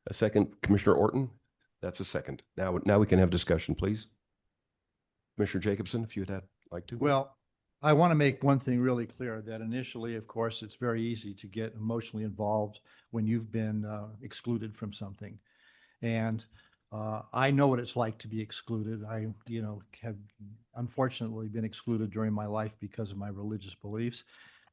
A second, Commissioner Orton? That's a second. Now we can have discussion, please. Commissioner Jacobson, if you'd like to. Well, I want to make one thing really clear, that initially, of course, it's very easy to get emotionally involved when you've been excluded from something. And I know what it's like to be excluded. I, have unfortunately been excluded during my life because of my religious beliefs.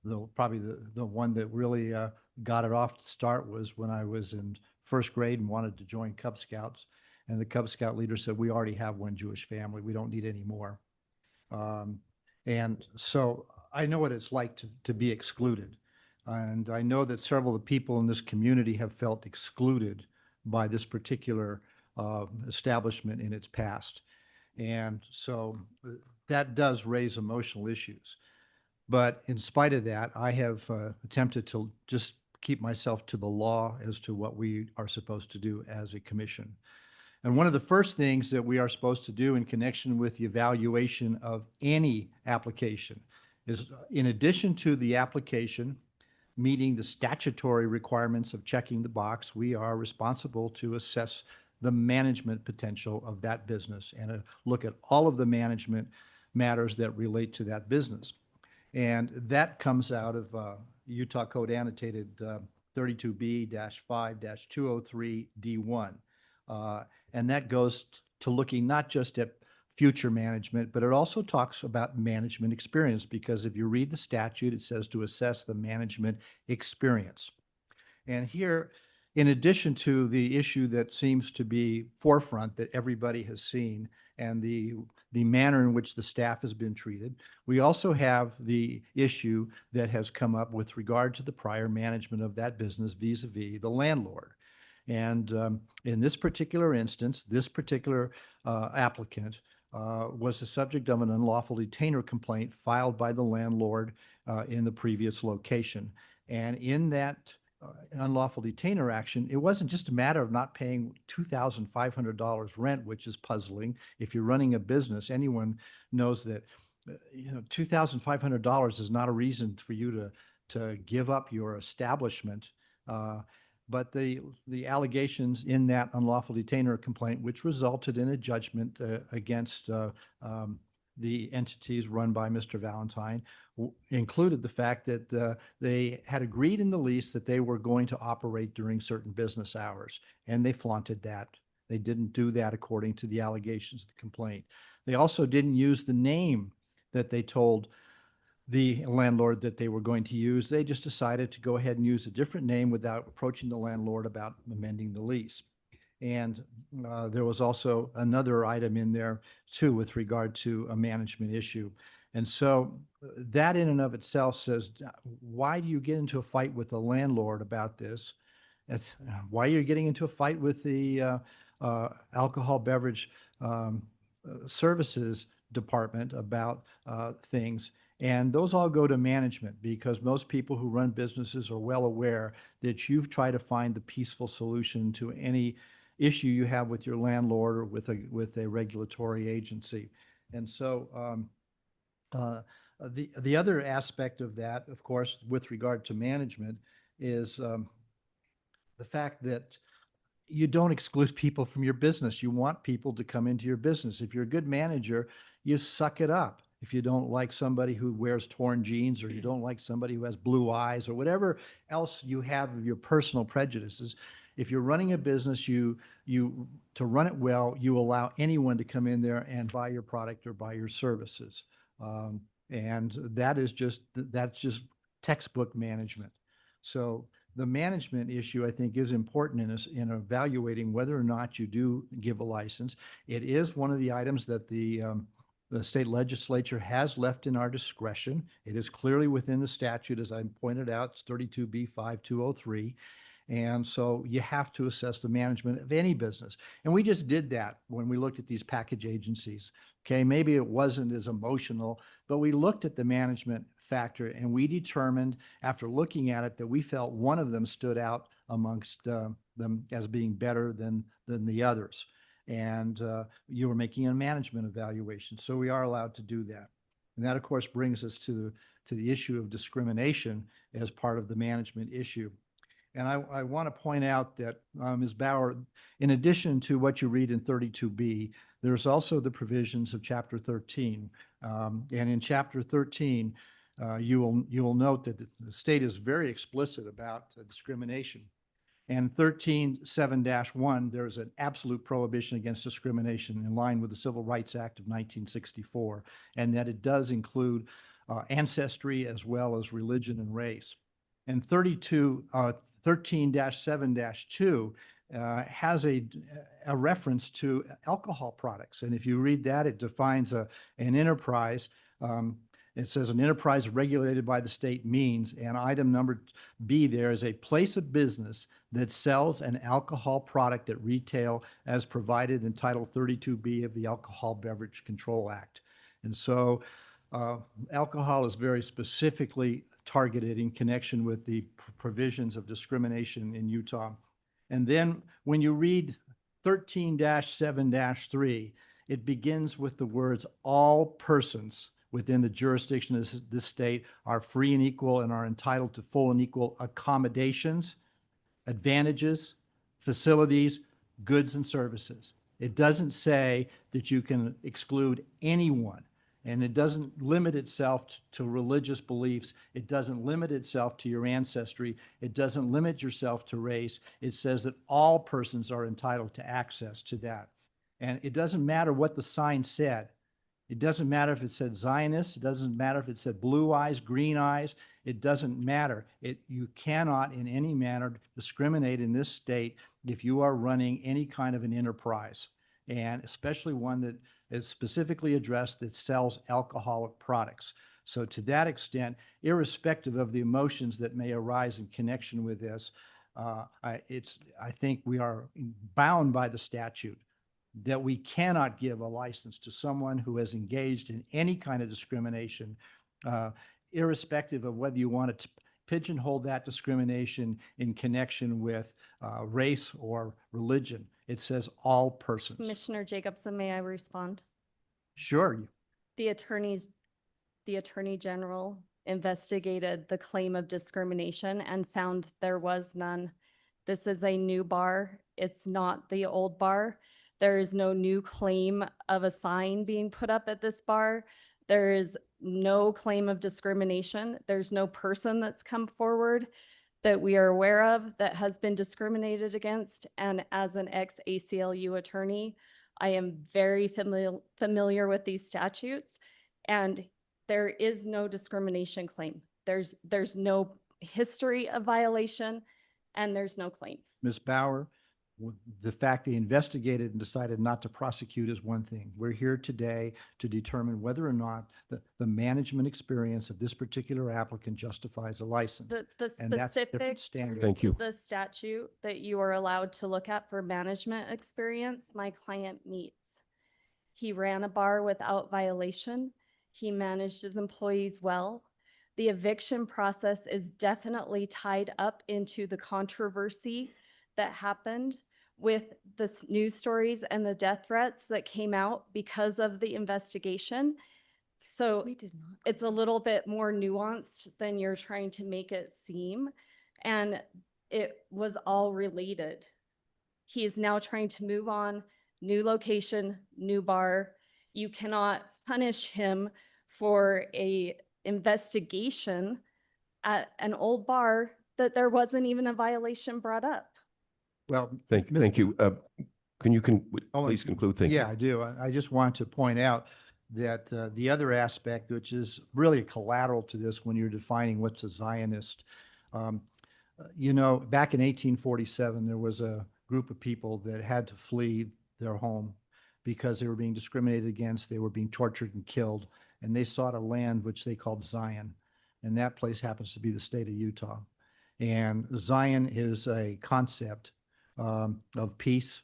Though probably the one that really got it off to start was when I was in first grade and wanted to join Cub Scouts. And the Cub Scout leader said, we already have one Jewish family. We don't need any more. And so I know what it's like to be excluded. And I know that several of the people in this community have felt excluded by this particular establishment in its past. And so that does raise emotional issues. But in spite of that, I have attempted to just keep myself to the law as to what we are supposed to do as a commission. And one of the first things that we are supposed to do in connection with the evaluation of any application is, in addition to the application meeting the statutory requirements of checking the box, we are responsible to assess the management potential of that business and look at all of the management matters that relate to that business. And that comes out of Utah Code Annotated 32B-5-203D1. And that goes to looking not just at future management, but it also talks about management experience, because if you read the statute, it says to assess the management experience. And here, in addition to the issue that seems to be forefront that everybody has seen and the manner in which the staff has been treated, we also have the issue that has come up with regard to the prior management of that business vis-a-vis the landlord. And in this particular instance, this particular applicant was the subject of an unlawful detainer complaint filed by the landlord in the previous location. And in that unlawful detainer action, it wasn't just a matter of not paying $2,500 rent, which is puzzling. If you're running a business, anyone knows that $2,500 is not a reason for you to give up your establishment. But the allegations in that unlawful detainer complaint, which resulted in a judgment against the entities run by Mr. Valentine, included the fact that they had agreed in the lease that they were going to operate during certain business hours, and they flaunted that. They didn't do that according to the allegations of the complaint. They also didn't use the name that they told the landlord that they were going to use. They just decided to go ahead and use a different name without approaching the landlord about amending the lease. And there was also another item in there too with regard to a management issue. And so that in and of itself says, why do you get into a fight with the landlord about this? That's why you're getting into a fight with the alcohol beverage services department about things. And those all go to management, because most people who run businesses are well aware that you've tried to find the peaceful solution to any issue you have with your landlord or with a regulatory agency. And so the other aspect of that, of course, with regard to management is the fact that you don't exclude people from your business. You want people to come into your business. If you're a good manager, you suck it up. If you don't like somebody who wears torn jeans, or you don't like somebody who has blue eyes, or whatever else you have of your personal prejudices, if you're running a business, to run it well, you allow anyone to come in there and buy your product or buy your services. And that's just textbook management. So the management issue, I think, is important in evaluating whether or not you do give a license. It is one of the items that the state legislature has left in our discretion. It is clearly within the statute, as I pointed out, it's 32B5203. And so you have to assess the management of any business. And we just did that when we looked at these package agencies. Okay, maybe it wasn't as emotional, but we looked at the management factor, and we determined after looking at it that we felt one of them stood out amongst them as being better than the others. And you were making a management evaluation. So we are allowed to do that. And that, of course, brings us to the issue of discrimination as part of the management issue. And I want to point out that, Ms. Bauer, in addition to what you read in 32B, there's also the provisions of Chapter 13. And in Chapter 13, you will note that the state is very explicit about discrimination. And 13.7-1, there's an absolute prohibition against discrimination in line with the Civil Rights Act of 1964, and that it does include ancestry as well as religion and race. And 13-7-2 has a reference to alcohol products. And if you read that, it defines an enterprise. It says an enterprise regulated by the state means, and item number B there is a place of business that sells an alcohol product at retail as provided in Title 32B of the Alcohol Beverage Control Act. And so alcohol is very specifically targeted in connection with the provisions of discrimination in Utah. And then when you read 13-7-3, it begins with the words, all persons within the jurisdiction of this state are free and equal and are entitled to full and equal accommodations, advantages, facilities, goods, and services. It doesn't say that you can exclude anyone, and it doesn't limit itself to religious beliefs. It doesn't limit itself to your ancestry. It doesn't limit yourself to race. It says that all persons are entitled to access to that. And it doesn't matter what the sign said. It doesn't matter if it said Zionist. It doesn't matter if it said blue eyes, green eyes. It doesn't matter. You cannot in any manner discriminate in this state if you are running any kind of an enterprise, and especially one that is specifically addressed that sells alcoholic products. So to that extent, irrespective of the emotions that may arise in connection with this, I think we are bound by the statute that we cannot give a license to someone who has engaged in any kind of discrimination, irrespective of whether you want to pigeonhole that discrimination in connection with race or religion. It says all persons. Commissioner Jacobson, may I respond? Sure. The Attorney General investigated the claim of discrimination and found there was none. This is a new bar. It's not the old bar. There is no new claim of a sign being put up at this bar. There is no claim of discrimination. There's no person that's come forward that we are aware of that has been discriminated against. And as an ex-ACLU attorney, I am very familiar with these statutes, and there is no discrimination claim. There's no history of violation, and there's no claim. Ms. Bauer, the fact they investigated and decided not to prosecute is one thing. We're here today to determine whether or not the management experience of this particular applicant justifies a license. The And that's a different specific standard. Thank you. the statute that you are allowed to look at for management experience, my client meets. He ran a bar without violation. He managed his employees well. The eviction process is definitely tied up into the controversy that happened with the news stories and the death threats that came out because of the investigation. So it's a little bit more nuanced than you're trying to make it seem. And it was all related. He is now trying to move on, new location, new bar. You cannot punish him for a investigation at an old bar that there wasn't even a violation brought up. Well, Thank you. Can you please conclude? Thank you. yeah, I do. I just want to point out that the other aspect, which is really collateral to this when you're defining what's a Zionist, you know, back in 1847, there was a group of people that had to flee their home because they were being discriminated against, they were being tortured and killed, and they sought a land which they called Zion. And that place happens to be the state of Utah. And Zion is a concept of peace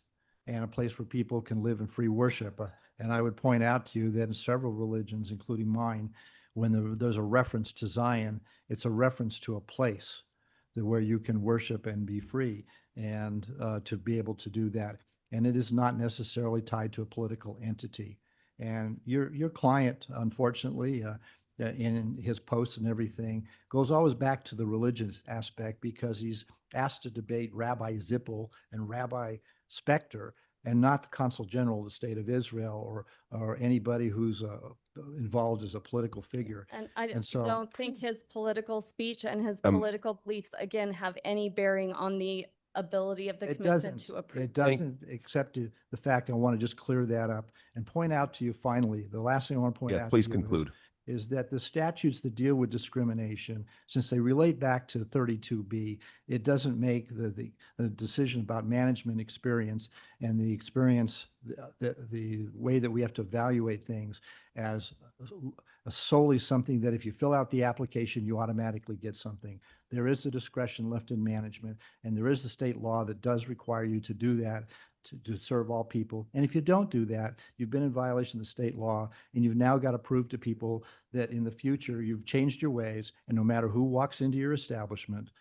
and a place where people can live in free worship. And I would point out to you that in several religions, including mine, when there's a reference to Zion, it's a reference to a place where you can worship and be free, and to be able to do that. And it is not necessarily tied to a political entity. And your client, unfortunately, in his posts and everything, goes always back to the religious aspect because he's asked to debate Rabbi Zippel and Rabbi Specter, and not the Consul General of the State of Israel or anybody who's involved as a political figure. And I And so- don't think his political speech and his political beliefs, again, have any bearing on the ability of the It commission doesn't. to approve. It doesn't, except the fact, I want to just clear that up and point out to you finally, the last thing I want to point out. Yeah, to please you conclude. is that the statutes that deal with discrimination, since they relate back to 32B, it doesn't make the decision about management experience and the experience, the way that we have to evaluate things as solely something that if you fill out the application, you automatically get something. There is a discretion left in management, and there is a state law that does require you to do that, to serve all people. And if you don't do that, you've been in violation of the state law, and you've now got to prove to people that in the future, you've changed your ways, and no matter who walks into your establishment,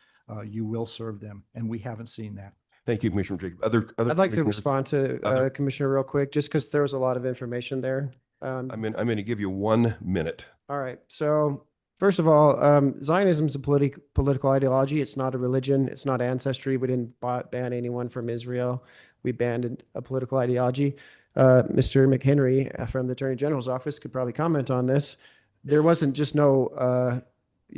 you will serve them. And we haven't seen that. Thank you, Commissioner Jacob. Other I'd like to commissioners? respond to Commissioner real quick, just because there was a lot of information there. I'm going to give you 1 minute. All right. So first of all, Zionism is a political ideology. It's not a religion. It's not ancestry. We didn't ban anyone from Israel. We banned a political ideology. Mr. McHenry from the Attorney General's office could probably comment on this. There wasn't just no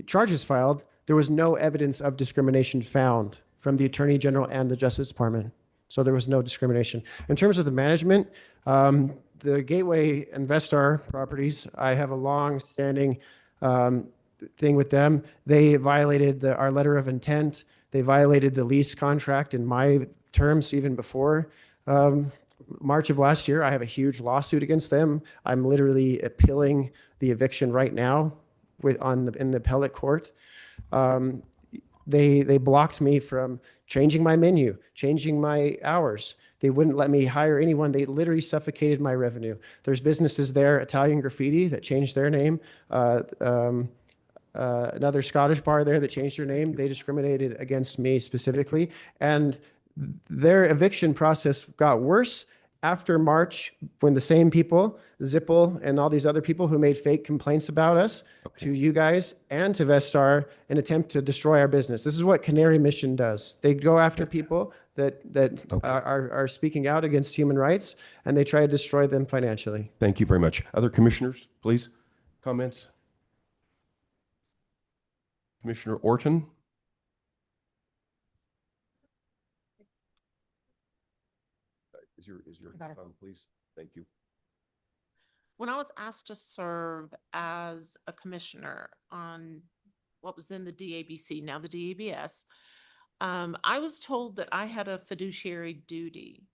charges filed. There was no evidence of discrimination found from the Attorney General and the Justice Department. So there was no discrimination. In terms of the management, the Gateway Investor properties, I have a long-standing thing with them. They violated our letter of intent. They violated the lease contract in my terms even before March of last year. I have a huge lawsuit against them. I'm literally appealing the eviction right now in the appellate court. They blocked me from changing my menu, changing my hours. They wouldn't let me hire anyone. They literally suffocated my revenue. There's businesses there, Italian Graffiti, that changed their name. Another Scottish bar there that changed their name. They discriminated against me specifically. And their eviction process got worse after March, when the same people, Zippel and all these other people who made fake complaints about us to you guys and to Vestar in attempt to destroy our business. This is what Canary Mission does. They go after people that are speaking out against human rights, and they try to destroy them financially. Thank you very much. Other commissioners, please, comments? Commissioner Orton? Is your please? Thank you. When I was asked to serve as a commissioner on what was then the DABC, now the DABS, I was told that I had a fiduciary duty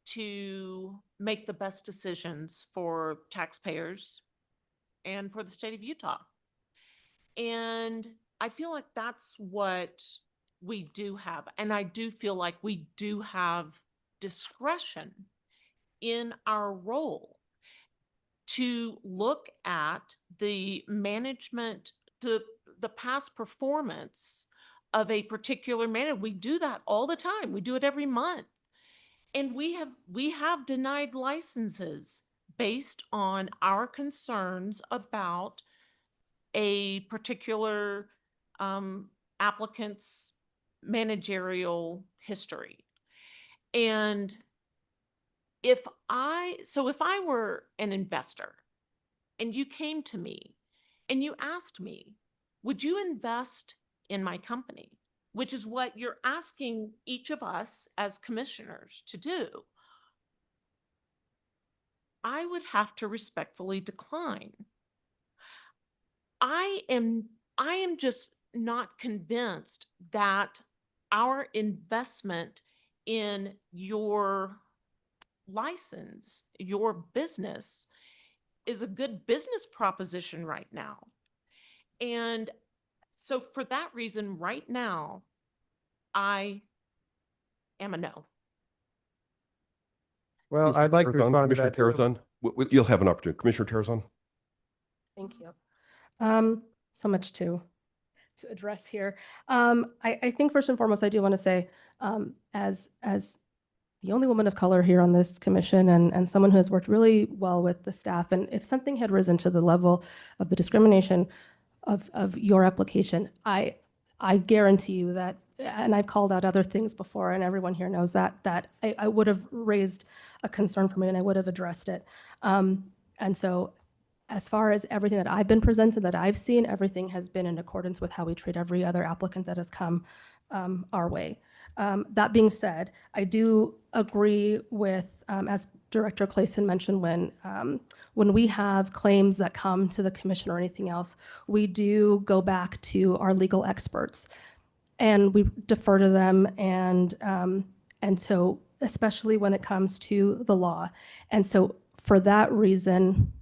to make the best decisions for taxpayers and for the state of Utah. And I feel like that's what we do have. And I do feel like we do have discretion in our role to look at the management, to the past performance of a particular manager. We do that all the time. We do it every month. And we have denied licenses based on our concerns about a particular applicant's managerial history. And if I were an investor and you came to me and you asked me, would you invest in my company? Which is what you're asking each of us as commissioners to do. I would have to respectfully decline. I am just not convinced that our investment in your license, your business, is a good business proposition right now. And so for that reason, right now, I am a no. Well, I'd like to respond to Commissioner that too. Terrazon. You'll have an opportunity. Commissioner Terrazon. Thank you. So much to address here. I think first and foremost, I do want to say, as the only woman of color here on this commission and someone who has worked really well with the staff, and if something had risen to the level of the discrimination of your application, I guarantee you that, and I've called out other things before, and everyone here knows that I would have raised a concern for me and I would have addressed it. And so as far as everything that I've been presented, that I've seen, everything has been in accordance with how we treat every other applicant that has come our way. That being said, I do agree with, as Director Clayson mentioned, when we have claims that come to the commission or anything else, we do go back to our legal experts and we defer to them, and so especially when it comes to the law. And so for that reason,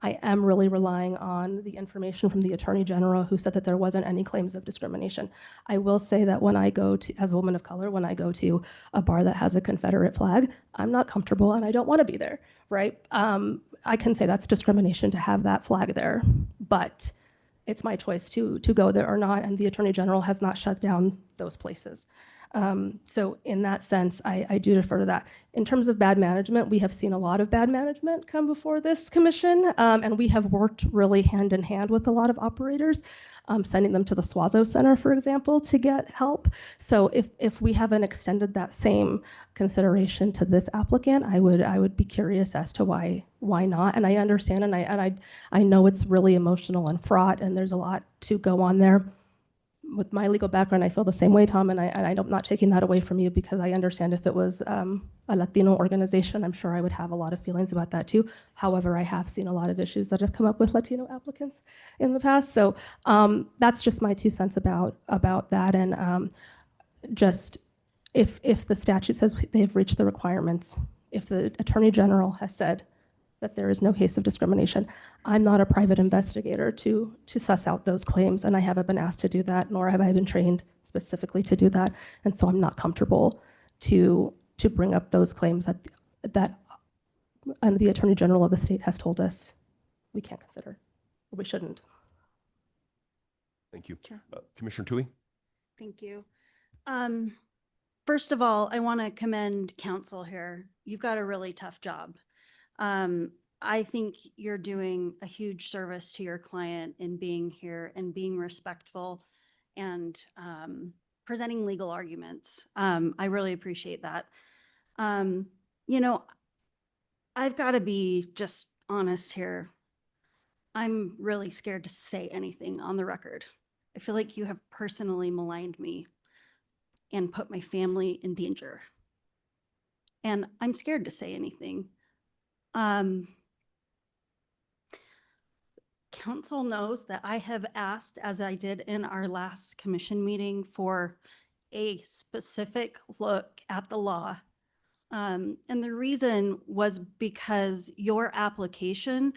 I am really relying on the information from the Attorney General, who said that there wasn't any claims of discrimination. I will say that when I go to, as a woman of color, when I go to a bar that has a Confederate flag, I'm not comfortable and I don't want to be there, right? I can say that's discrimination to have that flag there, but it's my choice to go there or not, and the Attorney General has not shut down those places. So in that sense, I do defer to that. In terms of bad management, we have seen a lot of bad management come before this commission, and we have worked really hand in hand with a lot of operators, sending them to the Swazo Center, for example, to get help. So if we haven't extended that same consideration to this applicant, I would be curious as to why not. And I understand, and I know it's really emotional and fraught, and there's a lot to go on there. With my legal background, I feel the same way, Tom, and I'm not taking that away from you, because I understand if it was a Latino organization, I'm sure I would have a lot of feelings about that too. However, I have seen a lot of issues that have come up with Latino applicants in the past. So that's just my 2 cents about that. And just if the statute says they've reached the requirements, if the Attorney General has said that there is no case of discrimination. I'm not a private investigator to suss out those claims, and I haven't been asked to do that, nor have I been trained specifically to do that. And so I'm not comfortable to bring up those claims that the Attorney General of the state has told us we can't consider, or we shouldn't. Thank you. Sure. Commissioner Tui? Thank you. First of all, I want to commend counsel here. You've got a really tough job. I think you're doing a huge service to your client in being here and being respectful and presenting legal arguments. I really appreciate that. You know, I've got to be just honest here. I'm really scared to say anything on the record. I feel like you have personally maligned me and put my family in danger. And I'm scared to say anything. Council knows that I have asked, as I did in our last commission meeting, for a specific look at the law. And the reason was because your application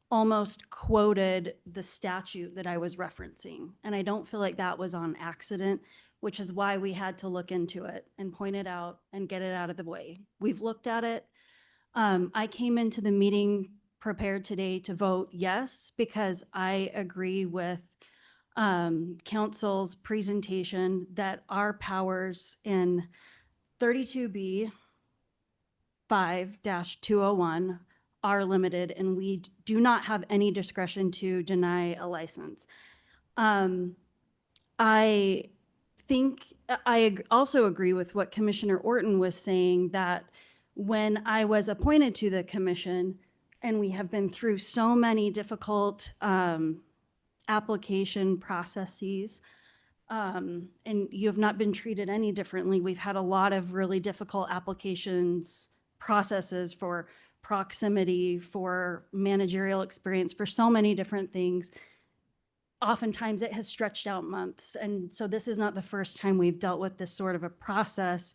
almost quoted the statute that I was referencing. And I don't feel like that was on accident, which is why we had to look into it and point it out and get it out of the way. We've looked at it. I came into the meeting prepared today to vote yes, because I agree with council's presentation that our powers in 32B 5-201 are limited, and we do not have any discretion to deny a license. I think I also agree with what Commissioner Orton was saying, that when I was appointed to the commission, and we have been through so many difficult application processes, and you have not been treated any differently. We've had a lot of really difficult applications processes for proximity, for managerial experience, for so many different things. Oftentimes it has stretched out months. And so this is not the first time we've dealt with this sort of a process.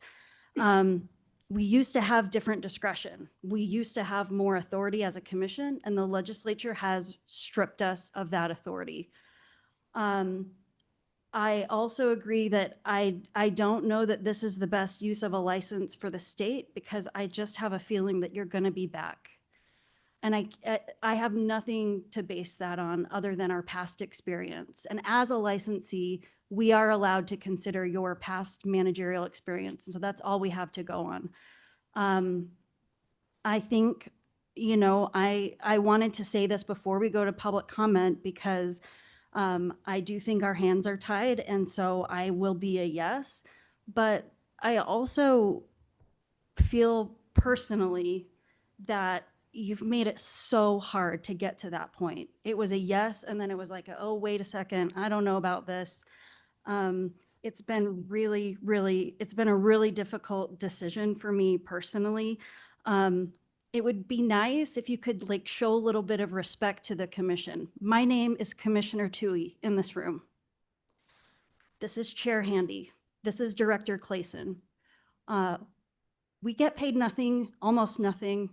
We used to have different discretion. We used to have more authority as a commission, and the legislature has stripped us of that authority. I also agree that I don't know that this is the best use of a license for the state, because I just have a feeling that you're going to be back. And I have nothing to base that on other than our past experience. And as a licensee, we are allowed to consider your past managerial experience. And so that's all we have to go on. I think, you know, I wanted to say this before we go to public comment, because I do think our hands are tied. And so I will be a yes. But I also feel personally that you've made it so hard to get to that point. It was a yes, and then it was like, oh, wait a second, I don't know about this. It's been it's been a really difficult decision for me personally. It would be nice if you could like show a little bit of respect to the commission. My name is Commissioner Tui in this room. This is Chair Handy. This is Director Clayson. We get paid nothing, almost nothing,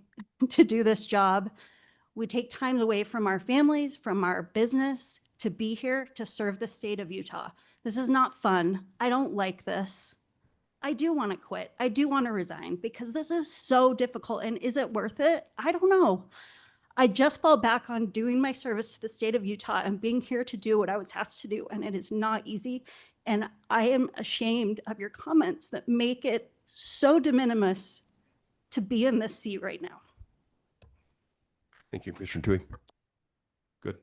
to do this job. We take time away from our families, from our business, to be here to serve the state of Utah. This is not fun. I don't like this. I do want to quit. I do want to resign, because this is so difficult. And is it worth it? I don't know. I just fall back on doing my service to the state of Utah and being here to do what I was asked to do. And it is not easy. And I am ashamed of your comments that make it so de minimis to be in this seat right now. Thank you, Commissioner Tui. Good.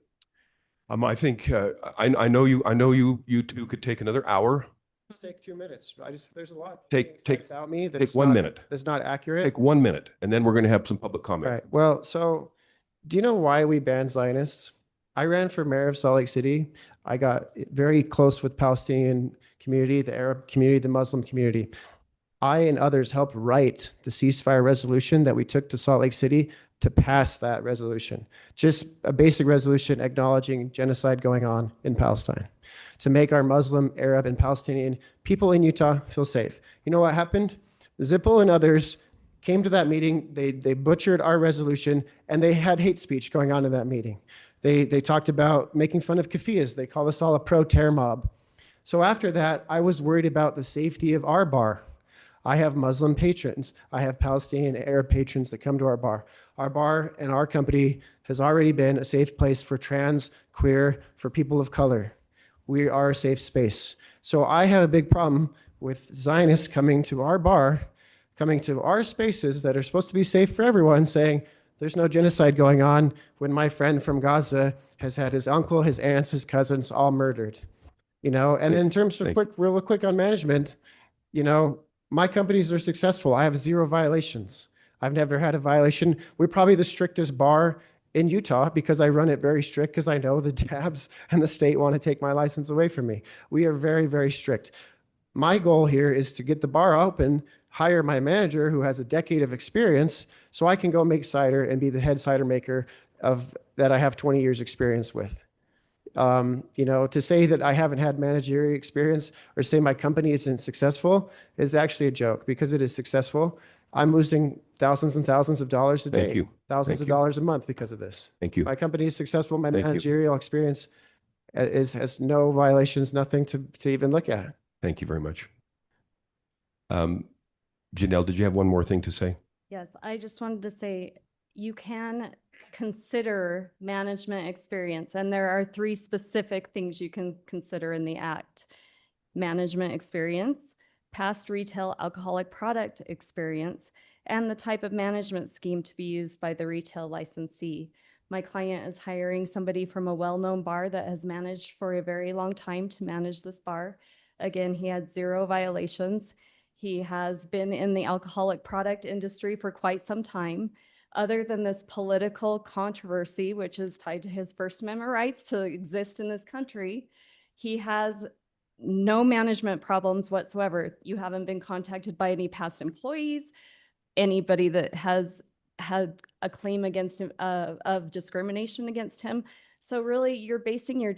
I think I know you two could take another hour. Just take 2 minutes. There's a lot Take about me that take 1 minute. That's not accurate. Take 1 minute, and then we're going to have some public comment. All right. Well, so do you know why we banned Zionists? I ran for mayor of Salt Lake City. I got very close with Palestinian community, the Arab community, the Muslim community. I and others helped write the ceasefire resolution that we took to Salt Lake City to pass that resolution. Just a basic resolution acknowledging genocide going on in Palestine, to make our Muslim, Arab, and Palestinian people in Utah feel safe. You know what happened? Zippel and others came to that meeting, they butchered our resolution, and they had hate speech going on in that meeting. They talked about making fun of kefiyas. They called us all a pro-terror mob. So after that, I was worried about the safety of our bar. I have Muslim patrons. I have Palestinian Arab patrons that come to our bar. Our bar and our company has already been a safe place for trans, queer, for people of color. We are a safe space. So I have a big problem with Zionists coming to our bar, coming to our spaces that are supposed to be safe for everyone, saying there's no genocide going on when my friend from Gaza has had his uncle, his aunts, his cousins all murdered. You know, and in terms of real quick on management, you know, my companies are successful. I have 0 violations. I've never had a violation. We're probably the strictest bar in Utah because I run it very strict because I know the tabs and the state want to take my license away from me. We are very, very strict. My goal here is to get the bar open, hire my manager who has a decade of experience so I can go make cider and be the head cider maker of that I have 20 years experience with. You know, to say that I haven't had managerial experience or say my company isn't successful is actually a joke because it is successful. I'm losing thousands and thousands of dollars a day, Thank you. thousands of dollars a month because of this. Thank you. My company is successful. My Thank you. managerial experience has no violations, nothing to even look at. Thank you very much. Janelle, did you have one more thing to say? Yes, I just wanted to say you can consider management experience, and there are 3 specific things you can consider in the act. Management experience, past retail alcoholic product experience, and the type of management scheme to be used by the retail licensee. My client is hiring somebody from a well-known bar that has managed for a very long time to manage this bar. Again, he had 0 violations. He has been in the alcoholic product industry for quite some time. Other than this political controversy, which is tied to his First Amendment rights to exist in this country, he has no management problems whatsoever. You haven't been contacted by any past employees, anybody that has had a claim against him of discrimination against him. So really, you're basing your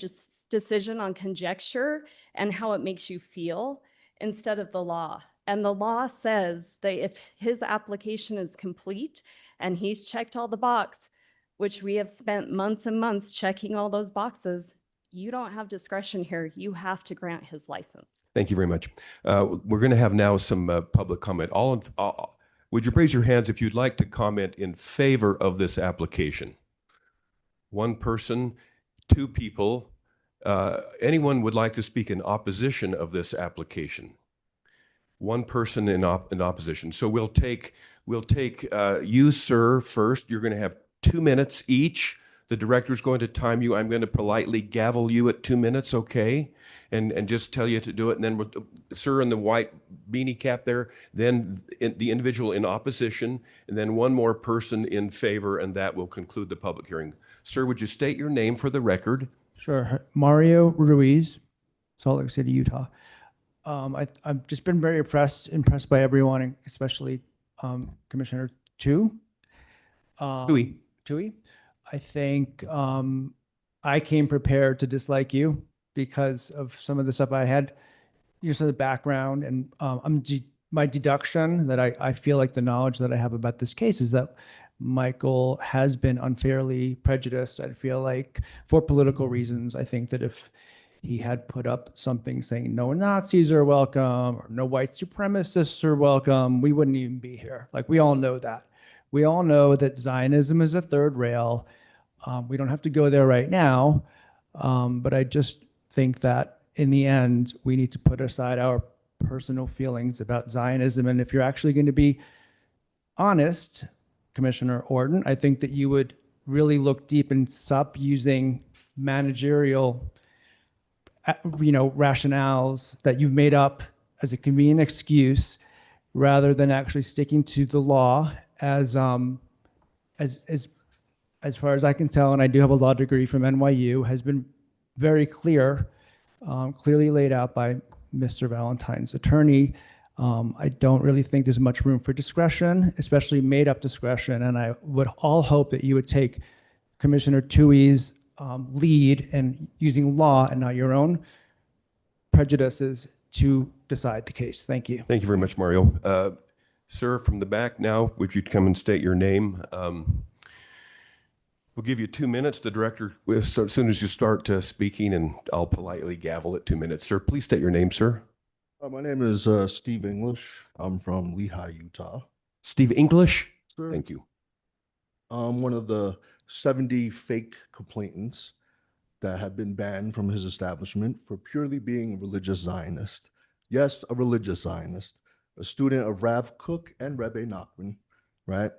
decision on conjecture and how it makes you feel instead of the law. And the law says that if his application is complete and he's checked all the boxes, which we have spent months and months checking all those boxes, you don't have discretion here. You have to grant his license. Thank you very much. We're going to have now some public comment. Would you raise your hands if you'd like to comment in favor of this application? 1 person, 2 people. Anyone would like to speak in opposition of this application? 1 person in opposition. So we'll take you, sir, first. You're going to have 2 minutes each. The director's going to time you. I'm going to politely gavel you at 2 minutes, okay? And just tell you to do it. And then, sir in the white beanie cap there, then the individual in opposition, and then 1 more person in favor, and that will conclude the public hearing. Sir, would you state your name for the record? Sure. Mario Ruiz, Salt Lake City, Utah. I've just been very impressed by everyone, especially Commissioner Tui. I think I came prepared to dislike you because of some of the stuff I had, just the background, and my deduction that I feel like the knowledge that I have about this case is that Michael has been unfairly prejudiced. I feel like for political reasons. I think that if he had put up something saying no Nazis are welcome or no white supremacists are welcome, we wouldn't even be here. Like, we all know that. We all know that Zionism is a third rail. We don't have to go there right now, but I just think that in the end, we need to put aside our personal feelings about Zionism. And if you're actually going to be honest, Commissioner Orton, I think that you would really look deep and stop using managerial rationales that you've made up as a convenient excuse rather than actually sticking to the law as far as I can tell, and I do have a law degree from NYU, has been very clearly laid out by Mr. Valentine's attorney. I don't really think there's much room for discretion, especially made up discretion, and I would all hope that you would take Commissioner Tui's lead in using law and not your own prejudices to decide the case. Thank you. Thank you very much, Mario. Sir, from the back now, would you come and state your name? We'll give you 2 minutes. The director, so as soon as you start speaking, and I'll politely gavel at 2 minutes. Sir, please state your name, sir. My name is Steve English. I'm from Lehi, Utah. Steve English? Sir. Thank you. I'm one of the 70 fake complainants that have been banned from his establishment for purely being a religious Zionist. Yes, a religious Zionist, a student of Rav Kook and Rebbe Nachman, right?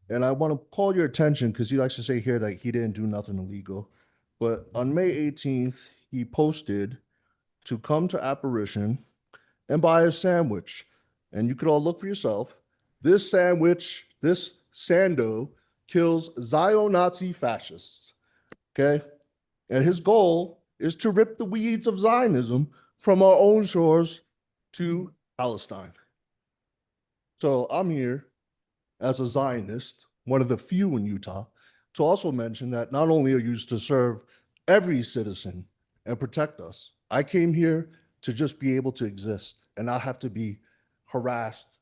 And I want to call your attention because he likes to say here that he didn't do nothing illegal. But on May 18th, he posted to come to Apparition and buy a sandwich. And you could all look for yourself. This sandwich, this sando, kills Zio-Nazi fascists, okay? And his goal is to rip the weeds of Zionism from our own shores to Palestine. So I'm here as a Zionist, one of the few in Utah, to also mention that not only are you to serve every citizen and protect us, I came here to just be able to exist and not have to be harassed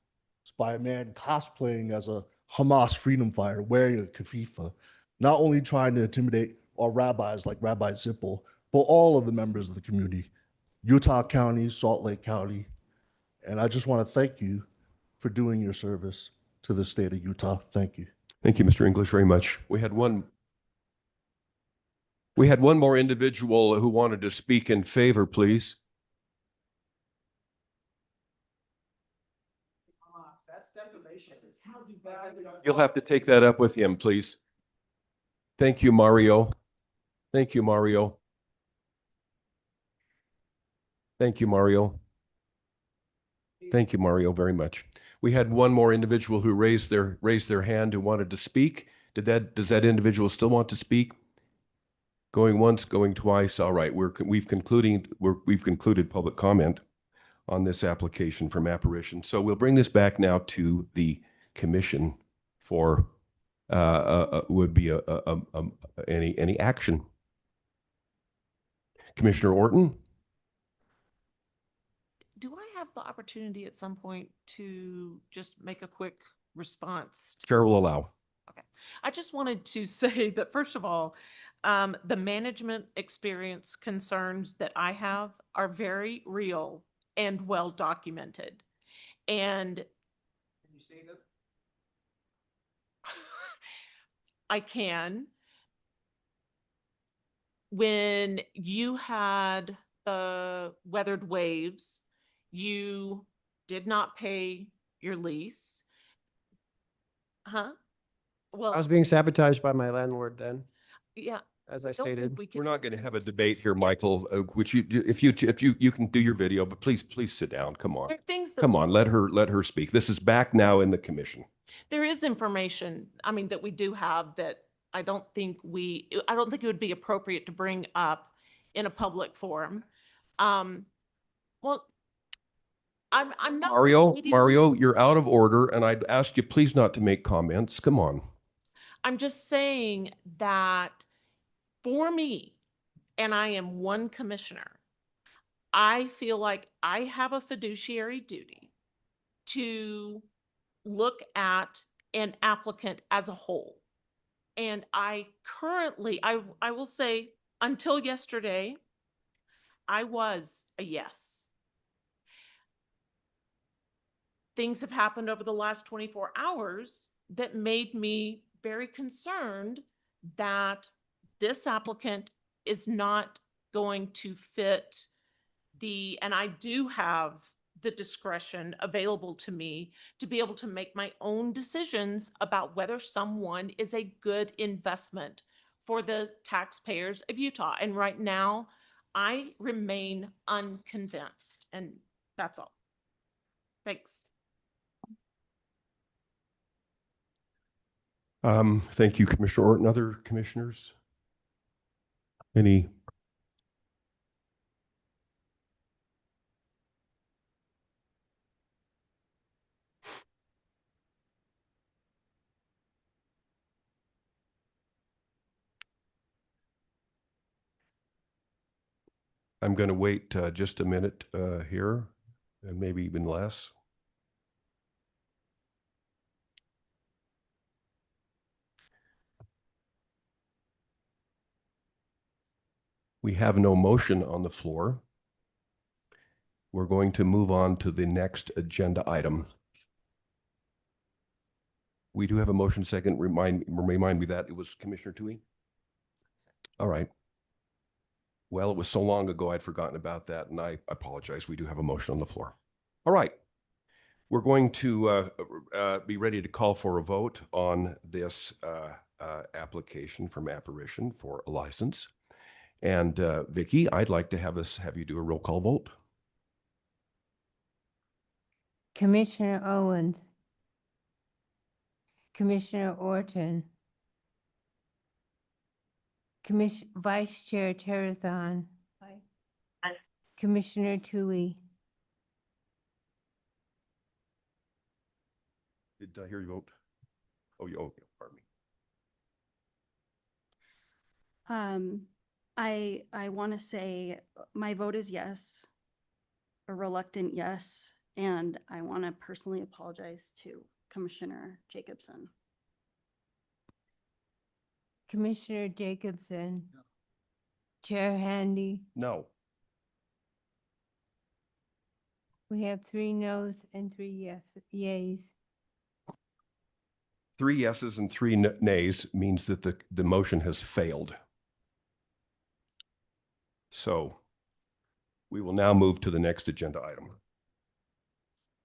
by a man cosplaying as a Hamas freedom fighter wearing a kefifah, not only trying to intimidate our rabbis like Rabbi Zippel, but all of the members of the community, Utah County, Salt Lake County. And I just want to thank you for doing your service to the state of Utah. Thank you. Thank you, Mr. English, very much. We had one more individual who wanted to speak in favor, please. You'll have to take that up with him, please. Thank you, Mario. Thank you, Mario. Thank you, Mario. Thank you, Mario, very much. We had one more individual who raised their hand who wanted to speak. Does that individual still want to speak? Going once, going twice. All right, we've concluded public comment on this application from Apparition. So we'll bring this back now to the commission for would be any action. Commissioner Orton? Do I have the opportunity at some point to just make a quick response? Chair will allow. Okay. I just wanted to say that, first of all, the management experience concerns that I have are very real and well documented. And can you say that? I can. When you had the weathered waves, you did not pay your lease. Huh? Well, I was being sabotaged by my landlord then, yeah. as I don't think stated. we can- We're not going to have a debate here, Michael. Which if you can do your video, but please sit down. Come on, There are things that come on. Let her speak. This is back now in the commission. there is information, I mean, that we do have that I don't think it would be appropriate to bring up in a public forum. Well, I'm not. Mario, you're out of order, and I'd ask you please not to make comments. Come on. I'm just saying that for me, and I am one commissioner, I feel like I have a fiduciary duty to look at an applicant as a whole. And I currently, I will say, until yesterday, I was a yes. Things have happened over the last 24 hours that made me very concerned that this applicant is not going to fit and I do have the discretion available to me to be able to make my own decisions about whether someone is a good investment for the taxpayers of Utah. And right now, I remain unconvinced, and that's all. Thanks. Thank you, Commissioner Orton. Other commissioners? Any? I'm going to wait just a minute here, and maybe even less. We have no motion on the floor. We're going to move on to the next agenda item. We do have a motion second. Remind me that it was Commissioner Tui? All right. Well, it was so long ago, I'd forgotten about that, and I apologize. We do have a motion on the floor. All right. We're going to be ready to call for a vote on this application from Apparition for a license. And Vicki, I'd like to have you do a roll call vote. Commissioner Owens, Commissioner Orton, Vice Chair Terrazon, Commissioner Tui. Did I hear you vote? Oh, pardon me. I want to say my vote is yes, a reluctant yes, and I want to personally apologize to Commissioner Jacobson. Commissioner Jacobson, Chair Handy. No. We have 3 noes and 3 yeas. 3 yeses and 3 nays means that the motion has failed. So we will now move to the next agenda item.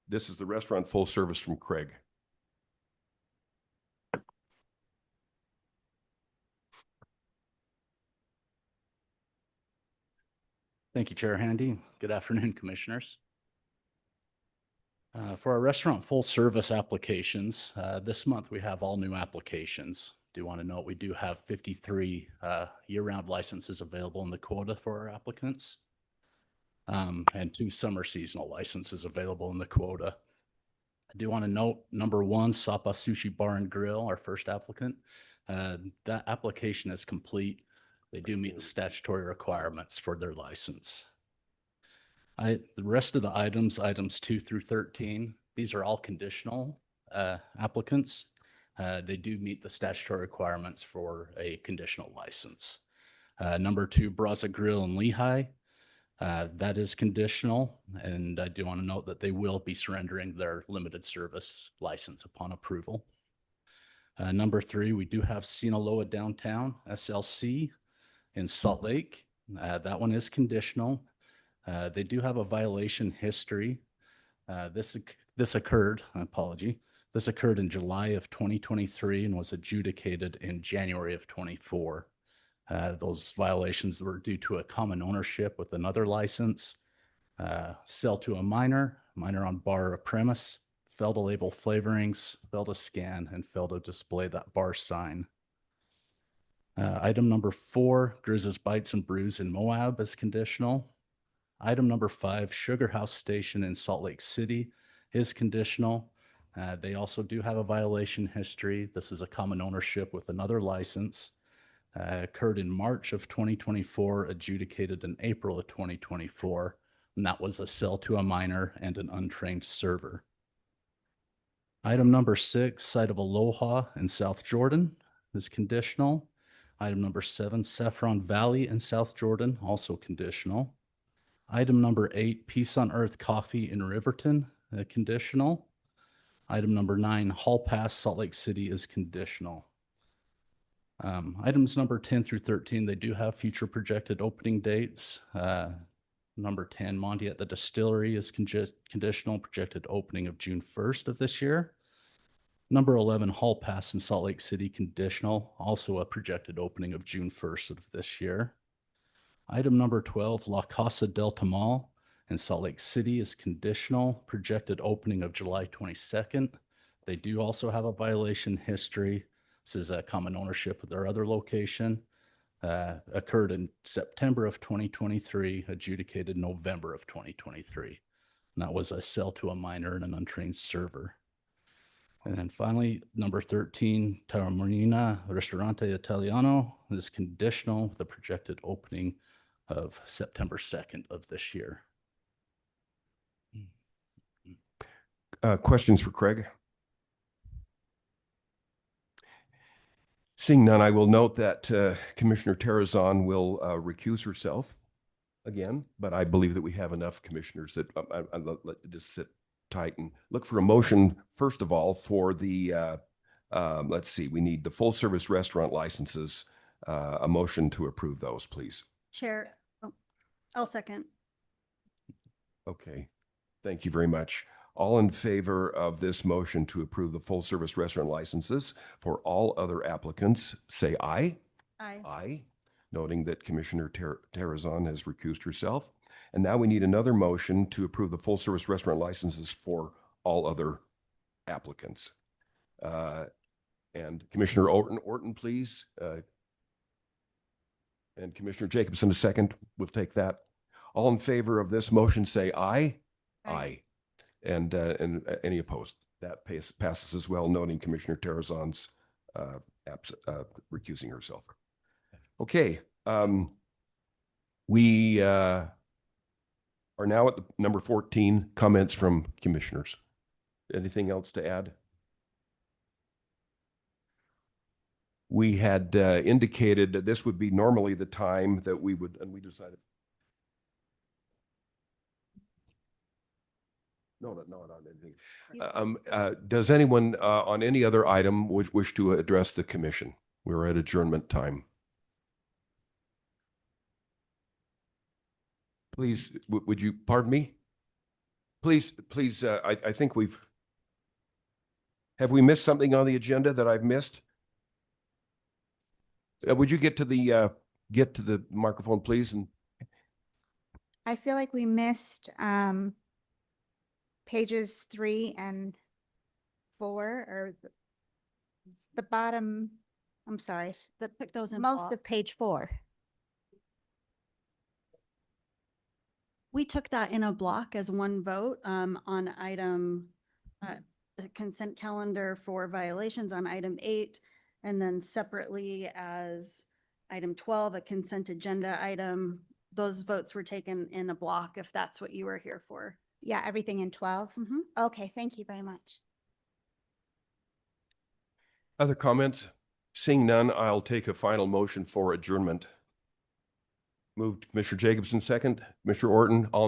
This is the restaurant full service from Craig. Thank you, Chair Handy. Good afternoon, Commissioners. For our restaurant full service applications, this month we have all new applications. Do want to note we do have 53 year-round licenses available in the quota for our applicants, and 2 summer seasonal licenses available in the quota. I do want to note number 1, Sapa Sushi Bar and Grill, our first applicant. That application is complete. They do meet the statutory requirements for their license. The rest of the items 2 through 13, these are all conditional applicants. They do meet the statutory requirements for a conditional license. Number 2, Braza Grill in Lehigh. That is conditional, and I do want to note that they will be surrendering their limited service license upon approval. Number 3, we do have Sinaloa Downtown, SLC, in Salt Lake. That one is conditional. They do have a violation history. This occurred in July of 2023 and was adjudicated in January of 24. Those violations were due to a common ownership with another license, sell to a minor on bar or premise, fail to label flavorings, fail to scan, and fail to display that bar sign. Item number 4, Grizz's Bites and Brews in Moab is conditional. Item number 5, Sugar House Station in Salt Lake City is conditional. They also do have a violation history. This is a common ownership with another license. Occurred in March of 2024, adjudicated in April of 2024, and that was a sell to a minor and an untrained server. Item number 6, Site of Aloha in South Jordan is conditional. Item number 7, Saffron Valley in South Jordan, also conditional. Item number 8, Peace on Earth Coffee in Riverton, conditional. Item number 9, Hall Pass Salt Lake City is conditional. Items number 10 through 13, they do have future projected opening dates. Number 10, Monty at the Distillery is conditional, projected opening of June 1st of this year. Number 11, Hall Pass in Salt Lake City, conditional, also a projected opening of June 1st of this year. Item number 12, La Casa Delta Mall in Salt Lake City is conditional, projected opening of July 22nd. They do also have a violation history. This is a common ownership with their other location. Occurred in September of 2023, adjudicated November of 2023. And that was a sell to a minor and an untrained server. And then finally, number 13, Taormina Ristorante Italiano is conditional with a projected opening of September 2nd of this year. Questions for Craig? Seeing none, I will note that Commissioner Terrazon will recuse herself again, but I believe that we have enough commissioners that let just sit tight and look for a motion, first of all, for the, let's see, we need the full service restaurant licenses, a motion to approve those, please. Chair, I'll second. Okay, thank you very much. All in favor of this motion to approve the full service restaurant licenses for all other applicants, say aye. Aye. Aye, noting that Commissioner Terrazon has recused herself. And now we need another motion to approve the full service restaurant licenses for all other applicants. And Commissioner Orton, please. And Commissioner Jacobson, a second. We'll take that. All in favor of this motion, say aye. Aye. And any opposed? That passes as well, noting Commissioner Terrazon's recusing herself. Okay. We are now at number 14, comments from commissioners. Anything else to add? We had indicated that this would be normally the time that we would, and we decided. No, not anything. Does anyone on any other item wish to address the commission? We're at adjournment time. Please, would you, pardon me? Please, I think have we missed something on the agenda that I've missed? Would you get to the microphone, please? And I feel like we missed pages 3 and 4, or the bottom, I'm sorry, Put those in most block. of page 4. We took that in a block as one vote on item, the consent calendar for violations on item 8, and then separately as item 12, a consent agenda item. Those votes were taken in a block, if that's what you were here for. Yeah, everything in 12. Okay, thank you very much. other comments? Seeing none, I'll take a final motion for adjournment. Moved Commissioner Jacobson, second. Commissioner Orton, all